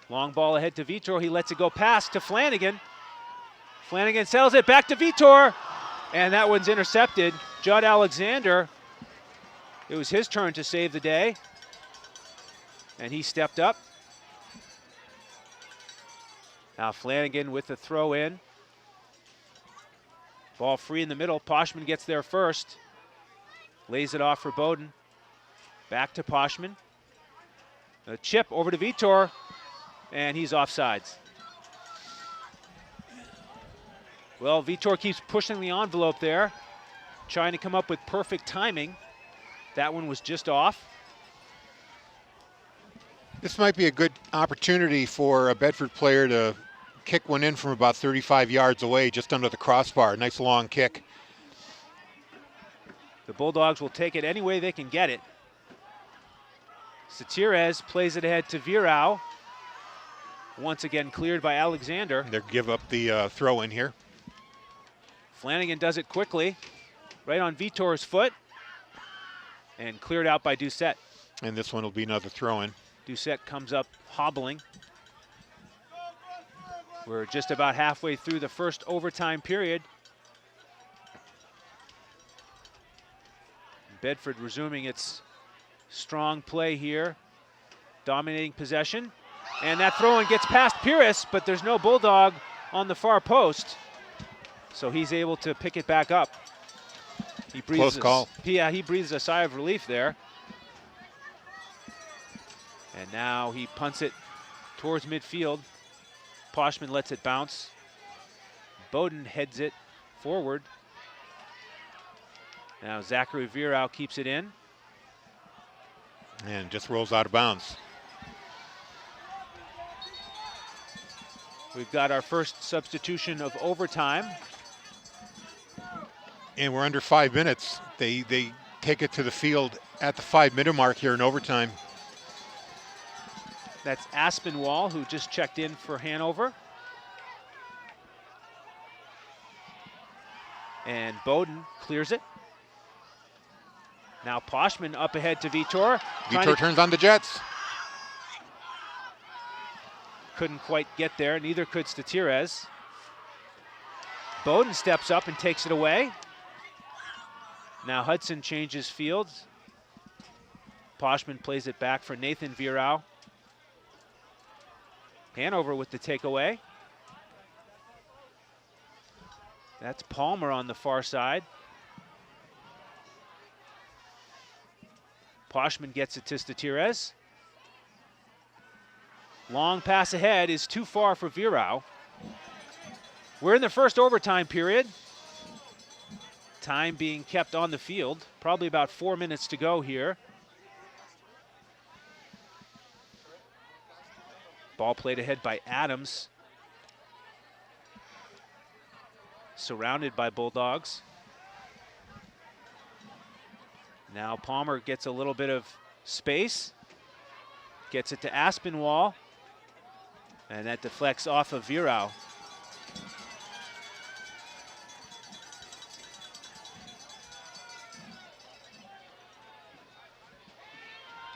Long ball ahead to Vitor. He lets it go past to Flanagan. Flanagan settles it back to Vitor, and that one's intercepted. Judd Alexander, it was his turn to save the day, and he stepped up. Now Flanagan with the throw in. Ball free in the middle. Poshman gets there first. Lays it off for Bowden. Back to Poshman. A chip over to Vitor, and he's offsides. Well, Vitor keeps pushing the envelope there, trying to come up with perfect timing. That one was just off. This might be a good opportunity for a Bedford player to kick one in from about 35 yards away, just under the crossbar. Nice long kick. The Bulldogs will take it any way they can get it. Satirez plays it ahead to Virau. Once again cleared by Alexander. They give up the throw in here. Flanagan does it quickly, right on Vitor's foot, and cleared out by Doucette. And this one will be another throw in. Doucette comes up hobbling. We're just about halfway through the first overtime period. Bedford resuming its strong play here, dominating possession. And that throw-in gets past Pierce, but there's no Bulldog on the far post. So he's able to pick it back up. He breathes Close call. He breathes a sigh of relief there. And now he punts it towards midfield. Poshman lets it bounce. Bowden heads it forward. Now Zachary Virau keeps it in. And just rolls out of bounds. We've got our first substitution of overtime. And we're under 5 minutes. They take it to the field at the 5-minute mark here in overtime. That's Aspinwall, who just checked in for Hanover. And Bowden clears it. Now Poshman up ahead to Vitor. Vitor turns on the Jets. Couldn't quite get there, neither could Satirez. Bowden steps up and takes it away. Now Hudson changes fields. Poshman plays it back for Nathan Virau. Hanover with the takeaway. That's Palmer on the far side. Poshman gets it to Satirez. Long pass ahead is too far for Virau. We're in the first overtime period. Time being kept on the field. Probably about 4 minutes to go here. Ball played ahead by Adams. Surrounded by Bulldogs. Now Palmer gets a little bit of space. Gets it to Aspinwall. And that deflects off of Virau.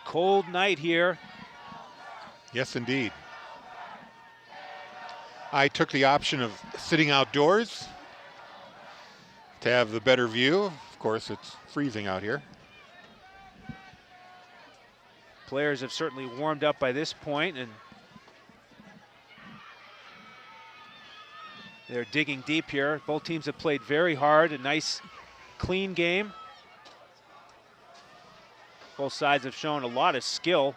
Cold night here. Yes, indeed. I took the option of sitting outdoors to have the better view. Of course, it's freezing out here. Players have certainly warmed up by this point, and they're digging deep here. Both teams have played very hard, a nice, clean game. Both sides have shown a lot of skill.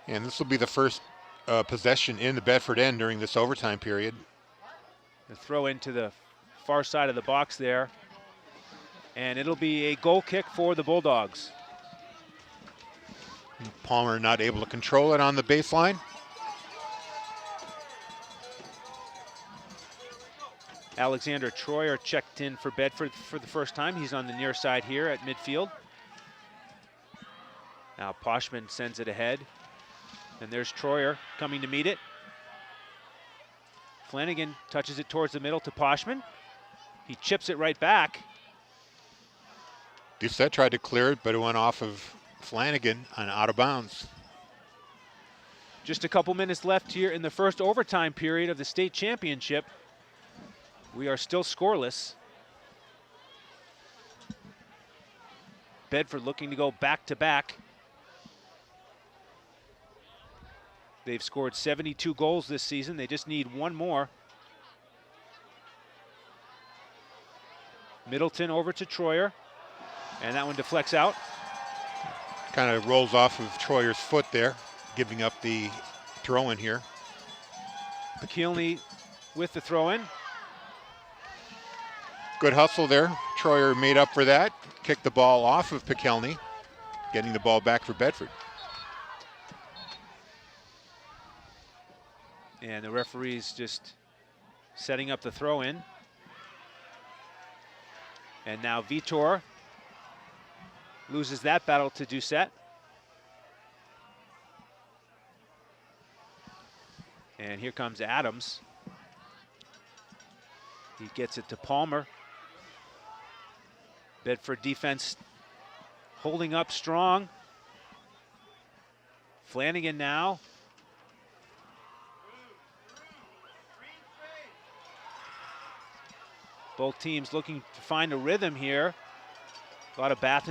And this will be the first possession in the Bedford end during this overtime period. The throw into the far side of the box there. And it'll be a goal kick for the Bulldogs. Palmer not able to control it on the baseline. Alexander Troyer checked in for Bedford for the first time. He's on the near side here at midfield. Now Poshman sends it ahead. And there's Troyer coming to meet it. Flanagan touches it towards the middle to Poshman. He chips it right back. Doucette tried to clear it, but it went off of Flanagan and out of bounds. Just a couple minutes left here in the first overtime period of the state championship. We are still scoreless. Bedford looking to go back-to-back. They've scored 72 goals this season. They just need one more. Middleton over to Troyer. And that one deflects out. Kind of rolls off of Troyer's foot there, giving up the throw-in here. McKeelney with the throw-in. Good hustle there. Troyer made up for that. Kicked the ball off of Pekelny, getting the ball back for Bedford. And the referee's just setting up the throw-in. And now Vitor loses that battle to Doucette. And here comes Adams. He gets it to Palmer. Bedford defense holding up strong. Flanagan now. Both teams looking to find a rhythm here. A lot of back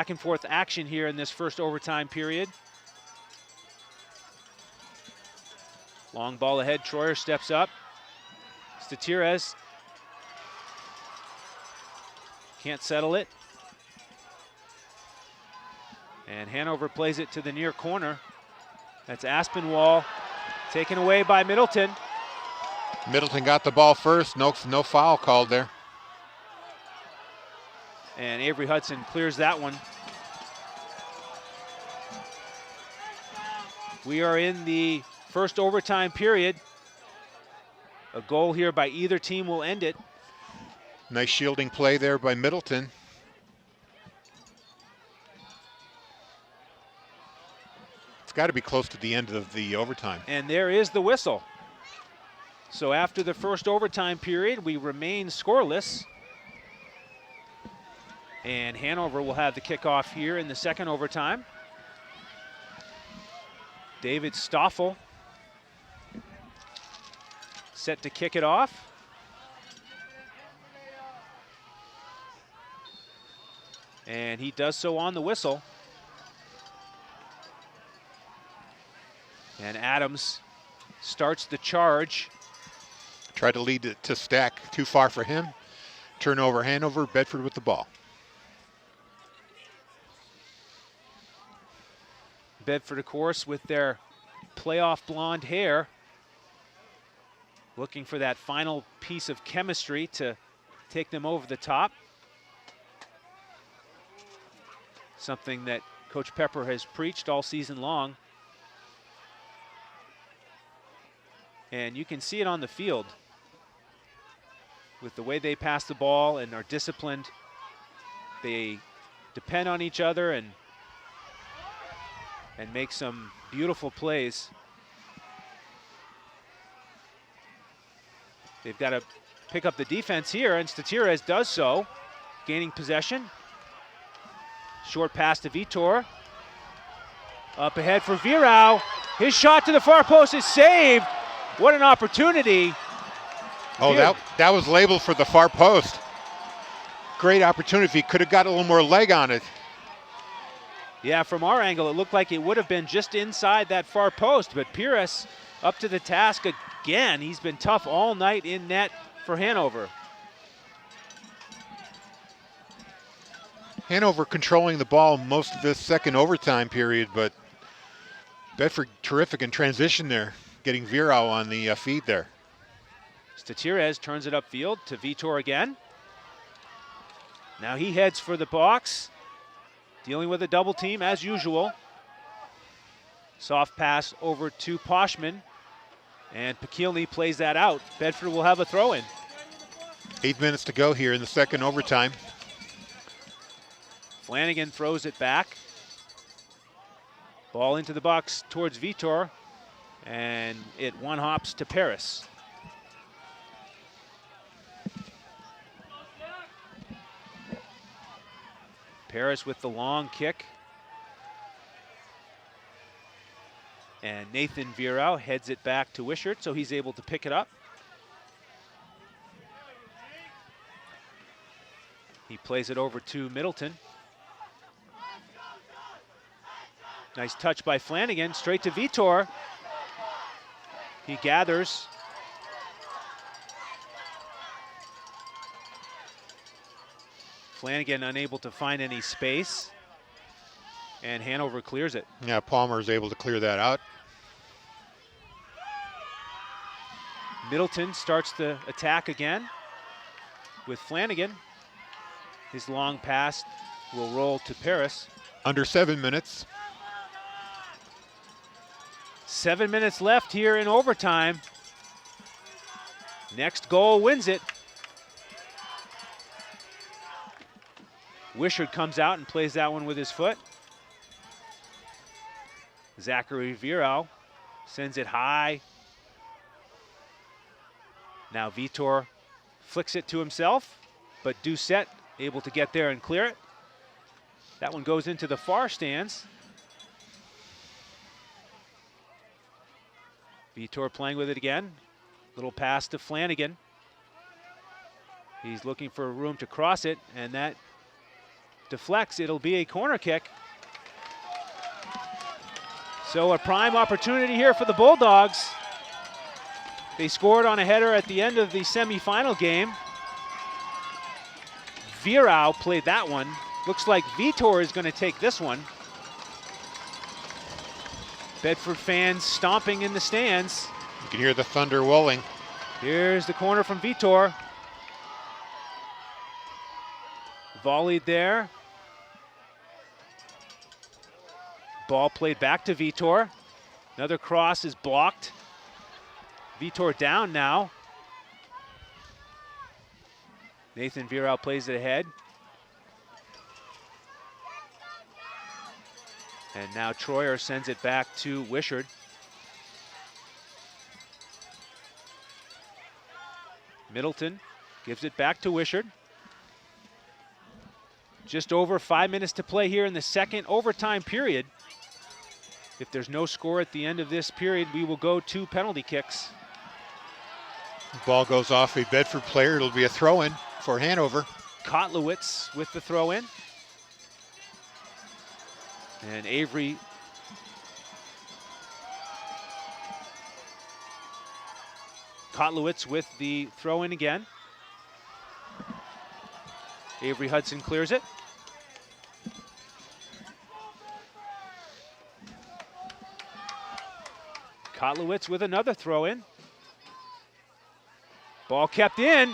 and forth action here in this first overtime period. Long ball ahead, Troyer steps up. Statires can't settle it. And Hanover plays it to the near corner. That's Aspinwall taken away by Middleton. Middleton got the ball first, no foul called there. And Avery Hudson clears that one. We are in the first overtime period. A goal here by either team will end it. Nice shielding play there by Middleton. It's got to be close to the end of the overtime. And there is the whistle. So after the first overtime period, we remain scoreless. And Hanover will have the kickoff here in the second overtime. David Stoffel set to kick it off. And he does so on the whistle. And Adams starts the charge. Tried to lead it to Stack, too far for him. Turnover Hanover, Bedford with the ball. Bedford, of course, with their playoff blonde hair, looking for that final piece of chemistry to take them over the top. Something that Coach Pepper has preached all season long. And you can see it on the field with the way they pass the ball and are disciplined. They depend on each other and make some beautiful plays. They've got to pick up the defense here, and Statires does so, gaining possession. Short pass to Vitor. Up ahead for Virau. His shot to the far post is saved. What an opportunity. Oh, that was labeled for the far post. Great opportunity. If he could have got a little more leg on it. Yeah, from our angle, it looked like it would have been just inside that far post, but Pires up to the task again. He's been tough all night in net for Hanover. Hanover controlling the ball most of this second overtime period, but Bedford terrific in transition there, getting Virau on the feed there. Statires turns it upfield to Vitor again. Now he heads for the box, dealing with a double team as usual. Soft pass over to Poshman, and Pekelny plays that out. Bedford will have a throw-in. 8 minutes to go here in the second overtime. Flanagan throws it back. Ball into the box towards Vitor, and it one hops to Paris. Paris with the long kick. And Nathan Virau heads it back to Wishart, so he's able to pick it up. He plays it over to Middleton. Nice touch by Flanagan, straight to Vitor. He gathers. Flanagan unable to find any space, and Hanover clears it. Yeah, Palmer is able to clear that out. Middleton starts the attack again with Flanagan. His long pass will roll to Paris. Under 7 minutes. 7 minutes left here in overtime. Next goal wins it. Wishart comes out and plays that one with his foot. Zachary Virau sends it high. Now Vitor flicks it to himself, but Doucette able to get there and clear it. That one goes into the far stands. Vitor playing with it again. Little pass to Flanagan. He's looking for room to cross it, and that deflects. It'll be a corner kick. So a prime opportunity here for the Bulldogs. They scored on a header at the end of the semifinal game. Virau played that one. Looks like Vitor is going to take this one. Bedford fans stomping in the stands. You can hear the thunder rolling. Here's the corner from Vitor. Volleyed there. Ball played back to Vitor. Another cross is blocked. Vitor down now. Nathan Virau plays it ahead. And now Troyer sends it back to Wishart. Middleton gives it back to Wishart. Just over 5 minutes to play here in the second overtime period. If there's no score at the end of this period, we will go to penalty kicks. Ball goes off a Bedford player. It'll be a throw-in for Hanover. Kotlowitz with the throw-in. And Avery Kotlowitz with the throw-in again. Avery Hudson clears it. Kotlowitz with another throw-in. Ball kept in.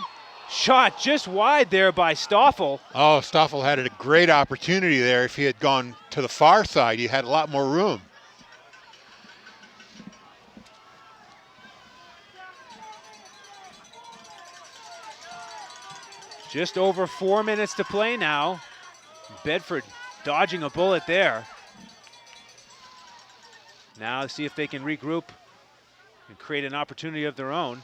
Shot just wide there by Stoffel. Oh, Stoffel had a great opportunity there. If he had gone to the far side, he had a lot more room. Just over 4 minutes to play now. Bedford dodging a bullet there. Now see if they can regroup and create an opportunity of their own.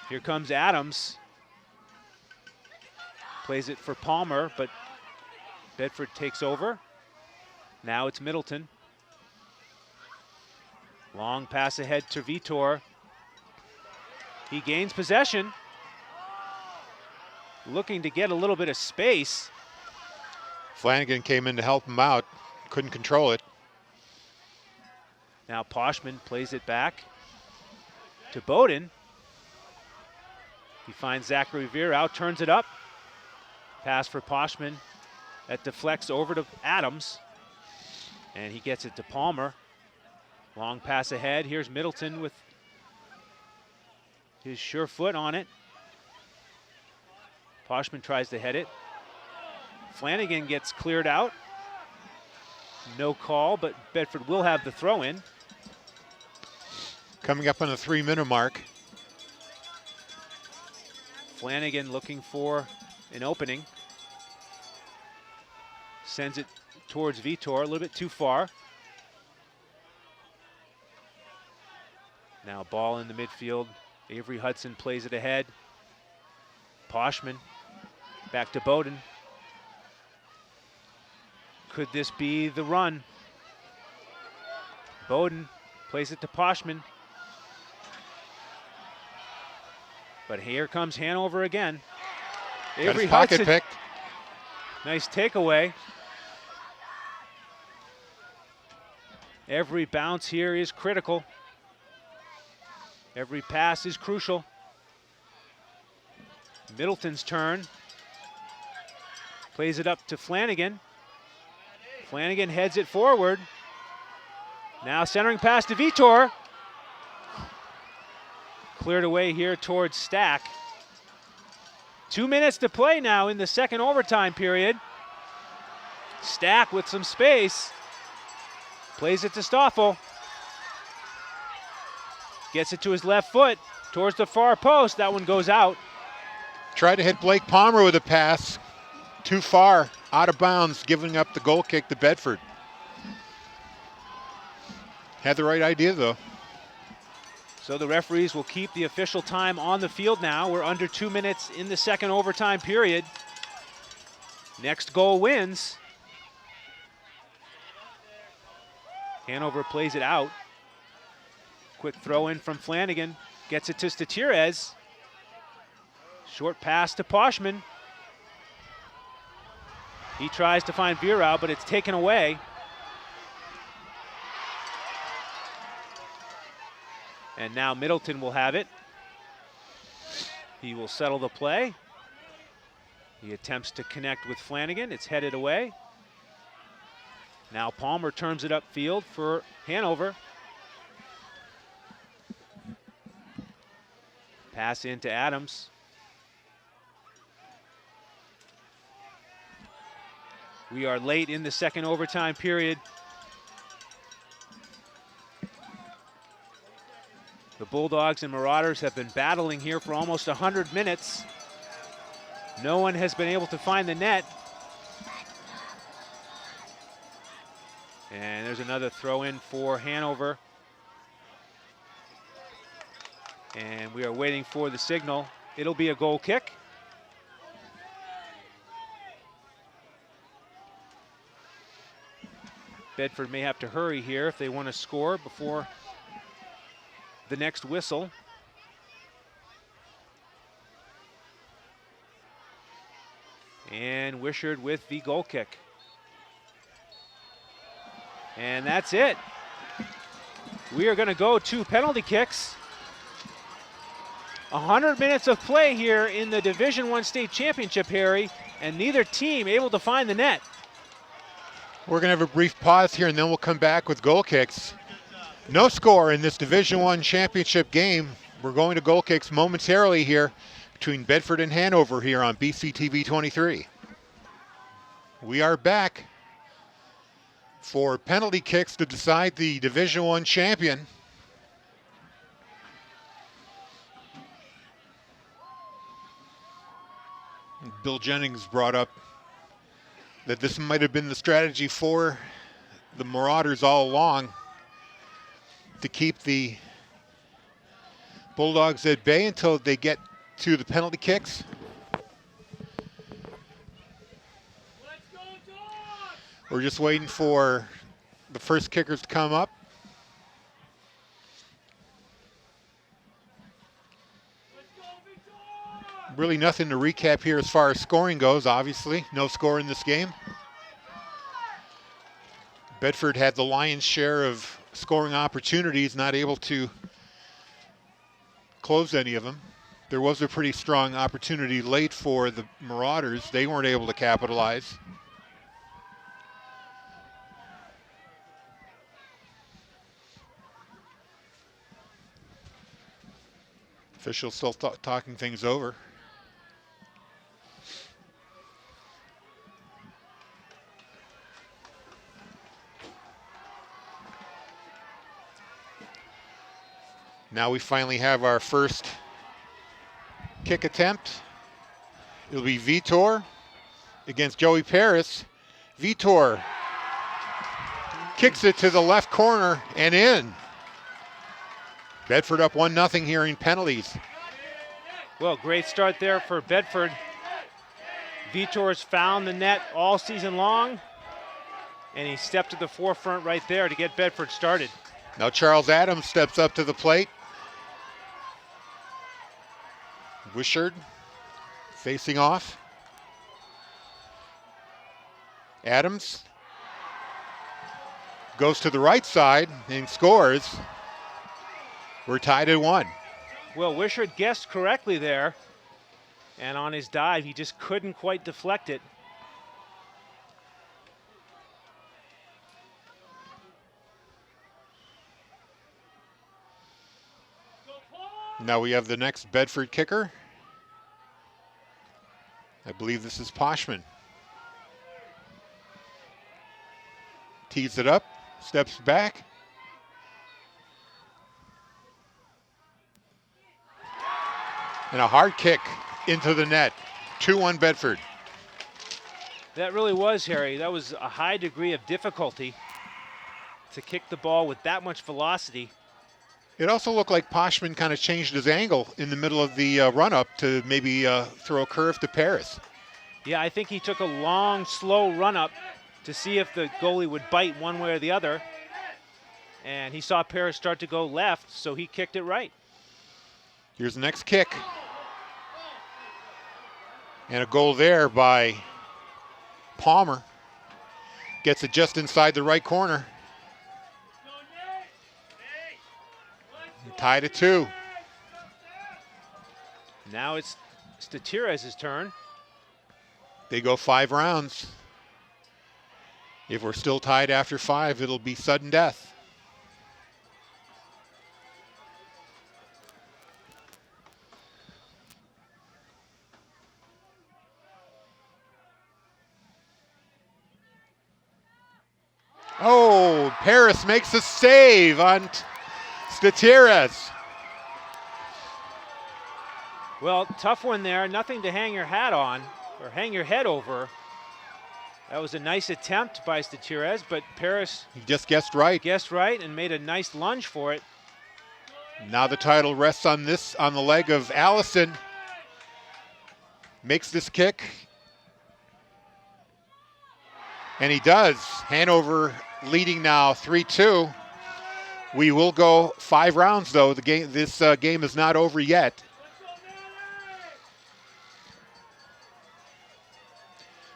Here comes Adams. Plays it for Palmer, but Bedford takes over. Now it's Middleton. Long pass ahead to Vitor. He gains possession. Looking to get a little bit of space. Flanagan came in to help him out. Couldn't control it. Now Poshman plays it back to Bowden. He finds Zachary Virau, turns it up. Pass for Poshman. That deflects over to Adams. And he gets it to Palmer. Long pass ahead. Here's Middleton with his sure foot on it. Poshman tries to head it. Flanagan gets cleared out. No call, but Bedford will have the throw in. Coming up on the 3-minute mark. Flanagan looking for an opening. Sends it towards Vitor, a little bit too far. Now ball in the midfield. Avery Hudson plays it ahead. Poshman back to Bowden. Could this be the run? Bowden plays it to Poshman. But here comes Hanover again. Avery pocket Hudson. pick. Nice takeaway. Every bounce here is critical. Every pass is crucial. Middleton's turn. Plays it up to Flanagan. Flanagan heads it forward. Now centering pass to Vitor. Cleared away here towards Stack. 2 minutes to play now in the second overtime period. Stack with some space. Plays it to Stoffel. Gets it to his left foot towards the far post. That one goes out. Tried to hit Blake Palmer with a pass. Too far, out of bounds, giving up the goal kick to Bedford. Had the right idea though. So the referees will keep the official time on the field now. We're under 2 minutes in the second overtime period. Next goal wins. Hanover plays it out. Quick throw in from Flanagan. Gets it to Statirez. Short pass to Poshman. He tries to find Birau, but it's taken away. And now Middleton will have it. He will settle the play. He attempts to connect with Flanagan. It's headed away. Now Palmer turns it upfield for Hanover. Pass into Adams. We are late in the second overtime period. The Bulldogs and Marauders have been battling here for almost 100 minutes. No one has been able to find the net. And there's another throw in for Hanover. And we are waiting for the signal. It'll be a goal kick. Bedford may have to hurry here if they want to score before the next whistle. And Wishart with the goal kick. And that's it. We are going to go to penalty kicks. 100 minutes of play here in the Division I State Championship, Harry, and neither team able to find the net. We're going to have a brief pause here and then we'll come back with goal kicks. No score in this Division I Championship game. We're going to goal kicks momentarily here between Bedford and Hanover here on BCTV 23. We are back for penalty kicks to decide the Division I champion. Bill Jennings brought up that this might have been the strategy for the Marauders all along, to keep the Bulldogs at bay until they get to the penalty kicks. We're just waiting for the first kickers to come up. Really nothing to recap here as far as scoring goes, obviously. No score in this game. Bedford had the lion's share of scoring opportunities, not able to close any of them. There was a pretty strong opportunity late for the Marauders. They weren't able to capitalize. Officials still talking things over. Now we finally have our first kick attempt. It'll be Vitor against Joey Paris. Vitor kicks it to the left corner and in. Bedford up 1-0 here in penalties. Well, great start there for Bedford. Vitor's found the net all season long, and he stepped to the forefront right there to get Bedford started. Now Charles Adams steps up to the plate. Wishard facing off. Adams goes to the right side and scores. We're tied at 1. Well, Wishart guessed correctly there, and on his dive, he just couldn't quite deflect it. Now we have the next Bedford kicker. I believe this is Poshman. Tees it up, steps back. And a hard kick into the net. 2-1 Bedford. That really was, Harry. That was a high degree of difficulty to kick the ball with that much velocity. It also looked like Poshman kind of changed his angle in the middle of the run-up to maybe throw a curve to Paris. Yeah, I think he took a long, slow run-up to see if the goalie would bite one way or the other. And he saw Paris start to go left, so he kicked it right. Here's the next kick. And a goal there by Palmer. Gets it just inside the right corner. Tied at 2. Now it's Statirez's turn. They go 5 rounds. If we're still tied after 5, it'll be sudden death. Oh, Paris makes a save on Statirez. Well, tough one there. Nothing to hang your hat on or hang your head over. That was a nice attempt by Statirez, but Paris He just guessed right. guessed right and made a nice lunge for it. Now the title rests on the leg of Allison. Makes this kick. And he does. Hanover leading now 3-2. We will go 5 rounds though. This game is not over yet.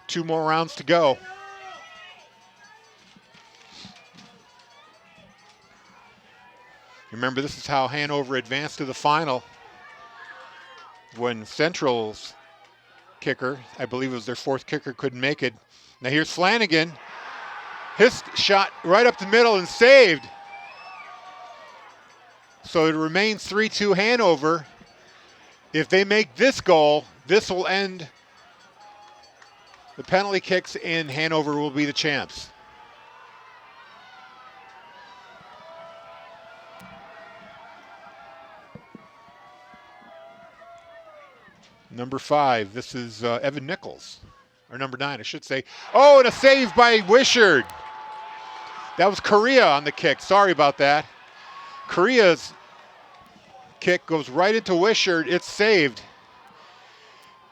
2 more rounds to go. Remember, this is how Hanover advanced to the final. When Central's kicker, I believe it was their 4th kicker, couldn't make it. Now here's Flanagan. His shot right up the middle and saved. So it remains 3-2 Hanover. If they make this goal, this will end the penalty kicks and Hanover will be the champs. Number 5, this is Evan Nichols. Or number 9, I should say. Oh, and a save by Wishard. That was Correa on the kick. Sorry about that. Correa's kick goes right into Wishard. It's saved.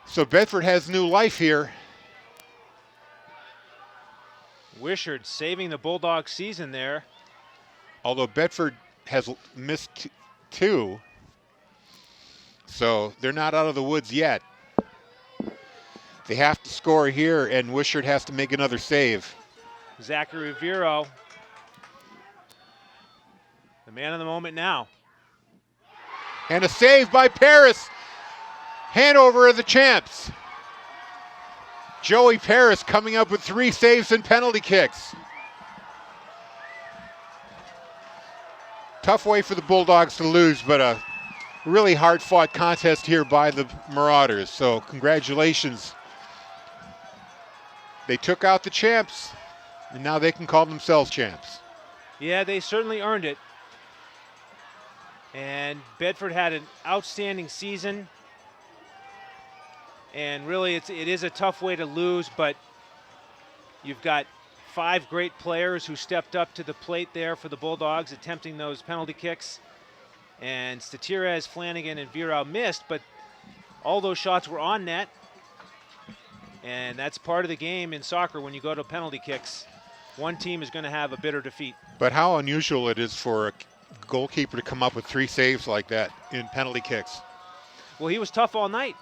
So Bedford has new life here. Wishart saving the Bulldogs season there. Although Bedford has missed 2. So they're not out of the woods yet. They have to score here, and Wishart has to make another save. Zachary Vero, the man of the moment now. And a save by Paris. Hanover are the champs. Joey Paris coming up with 3 saves and penalty kicks. Tough way for the Bulldogs to lose, but a really hard-fought contest here by the Marauders. So congratulations. They took out the champs, and now they can call themselves champs. Yeah, they certainly earned it. And Bedford had an outstanding season. And really, it is a tough way to lose, but You've got 5 great players who stepped up to the plate there for the Bulldogs, attempting those penalty kicks. And Statirez, Flanagan, and Virau missed, but all those shots were on net. And that's part of the game in soccer. When you go to penalty kicks, one team is going to have a bitter defeat. But how unusual it is for a goalkeeper to come up with 3 saves like that in penalty kicks. Well, he was tough all night.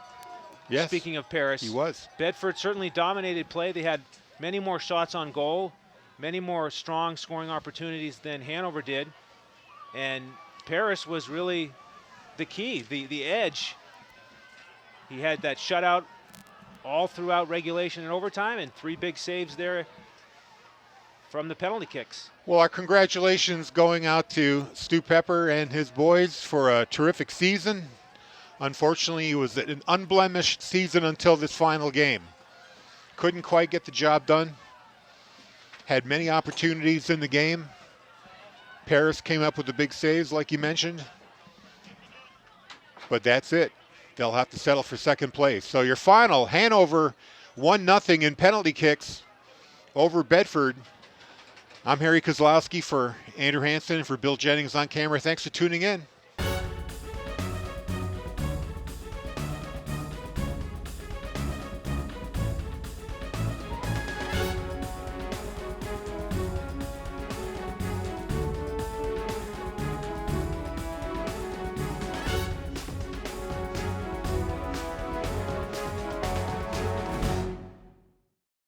Yes. Speaking of Paris, He was. Bedford certainly dominated play. They had many more shots on goal, many more strong scoring opportunities than Hanover did. And Paris was really the key, the edge. He had that shutout all throughout regulation and overtime, and 3 big saves there from the penalty kicks. Well, our congratulations going out to Stu Pepper and his boys for a terrific season. Unfortunately, it was an unblemished season until this final game. Couldn't quite get the job done. Had many opportunities in the game. Paris came up with the big saves, like you mentioned. But that's it. They'll have to settle for second place. So your final, Hanover 1-0 in penalty kicks over Bedford. I'm Harry Kozlowski for Andrew Hansen and for Bill Jennings on camera. Thanks for tuning in.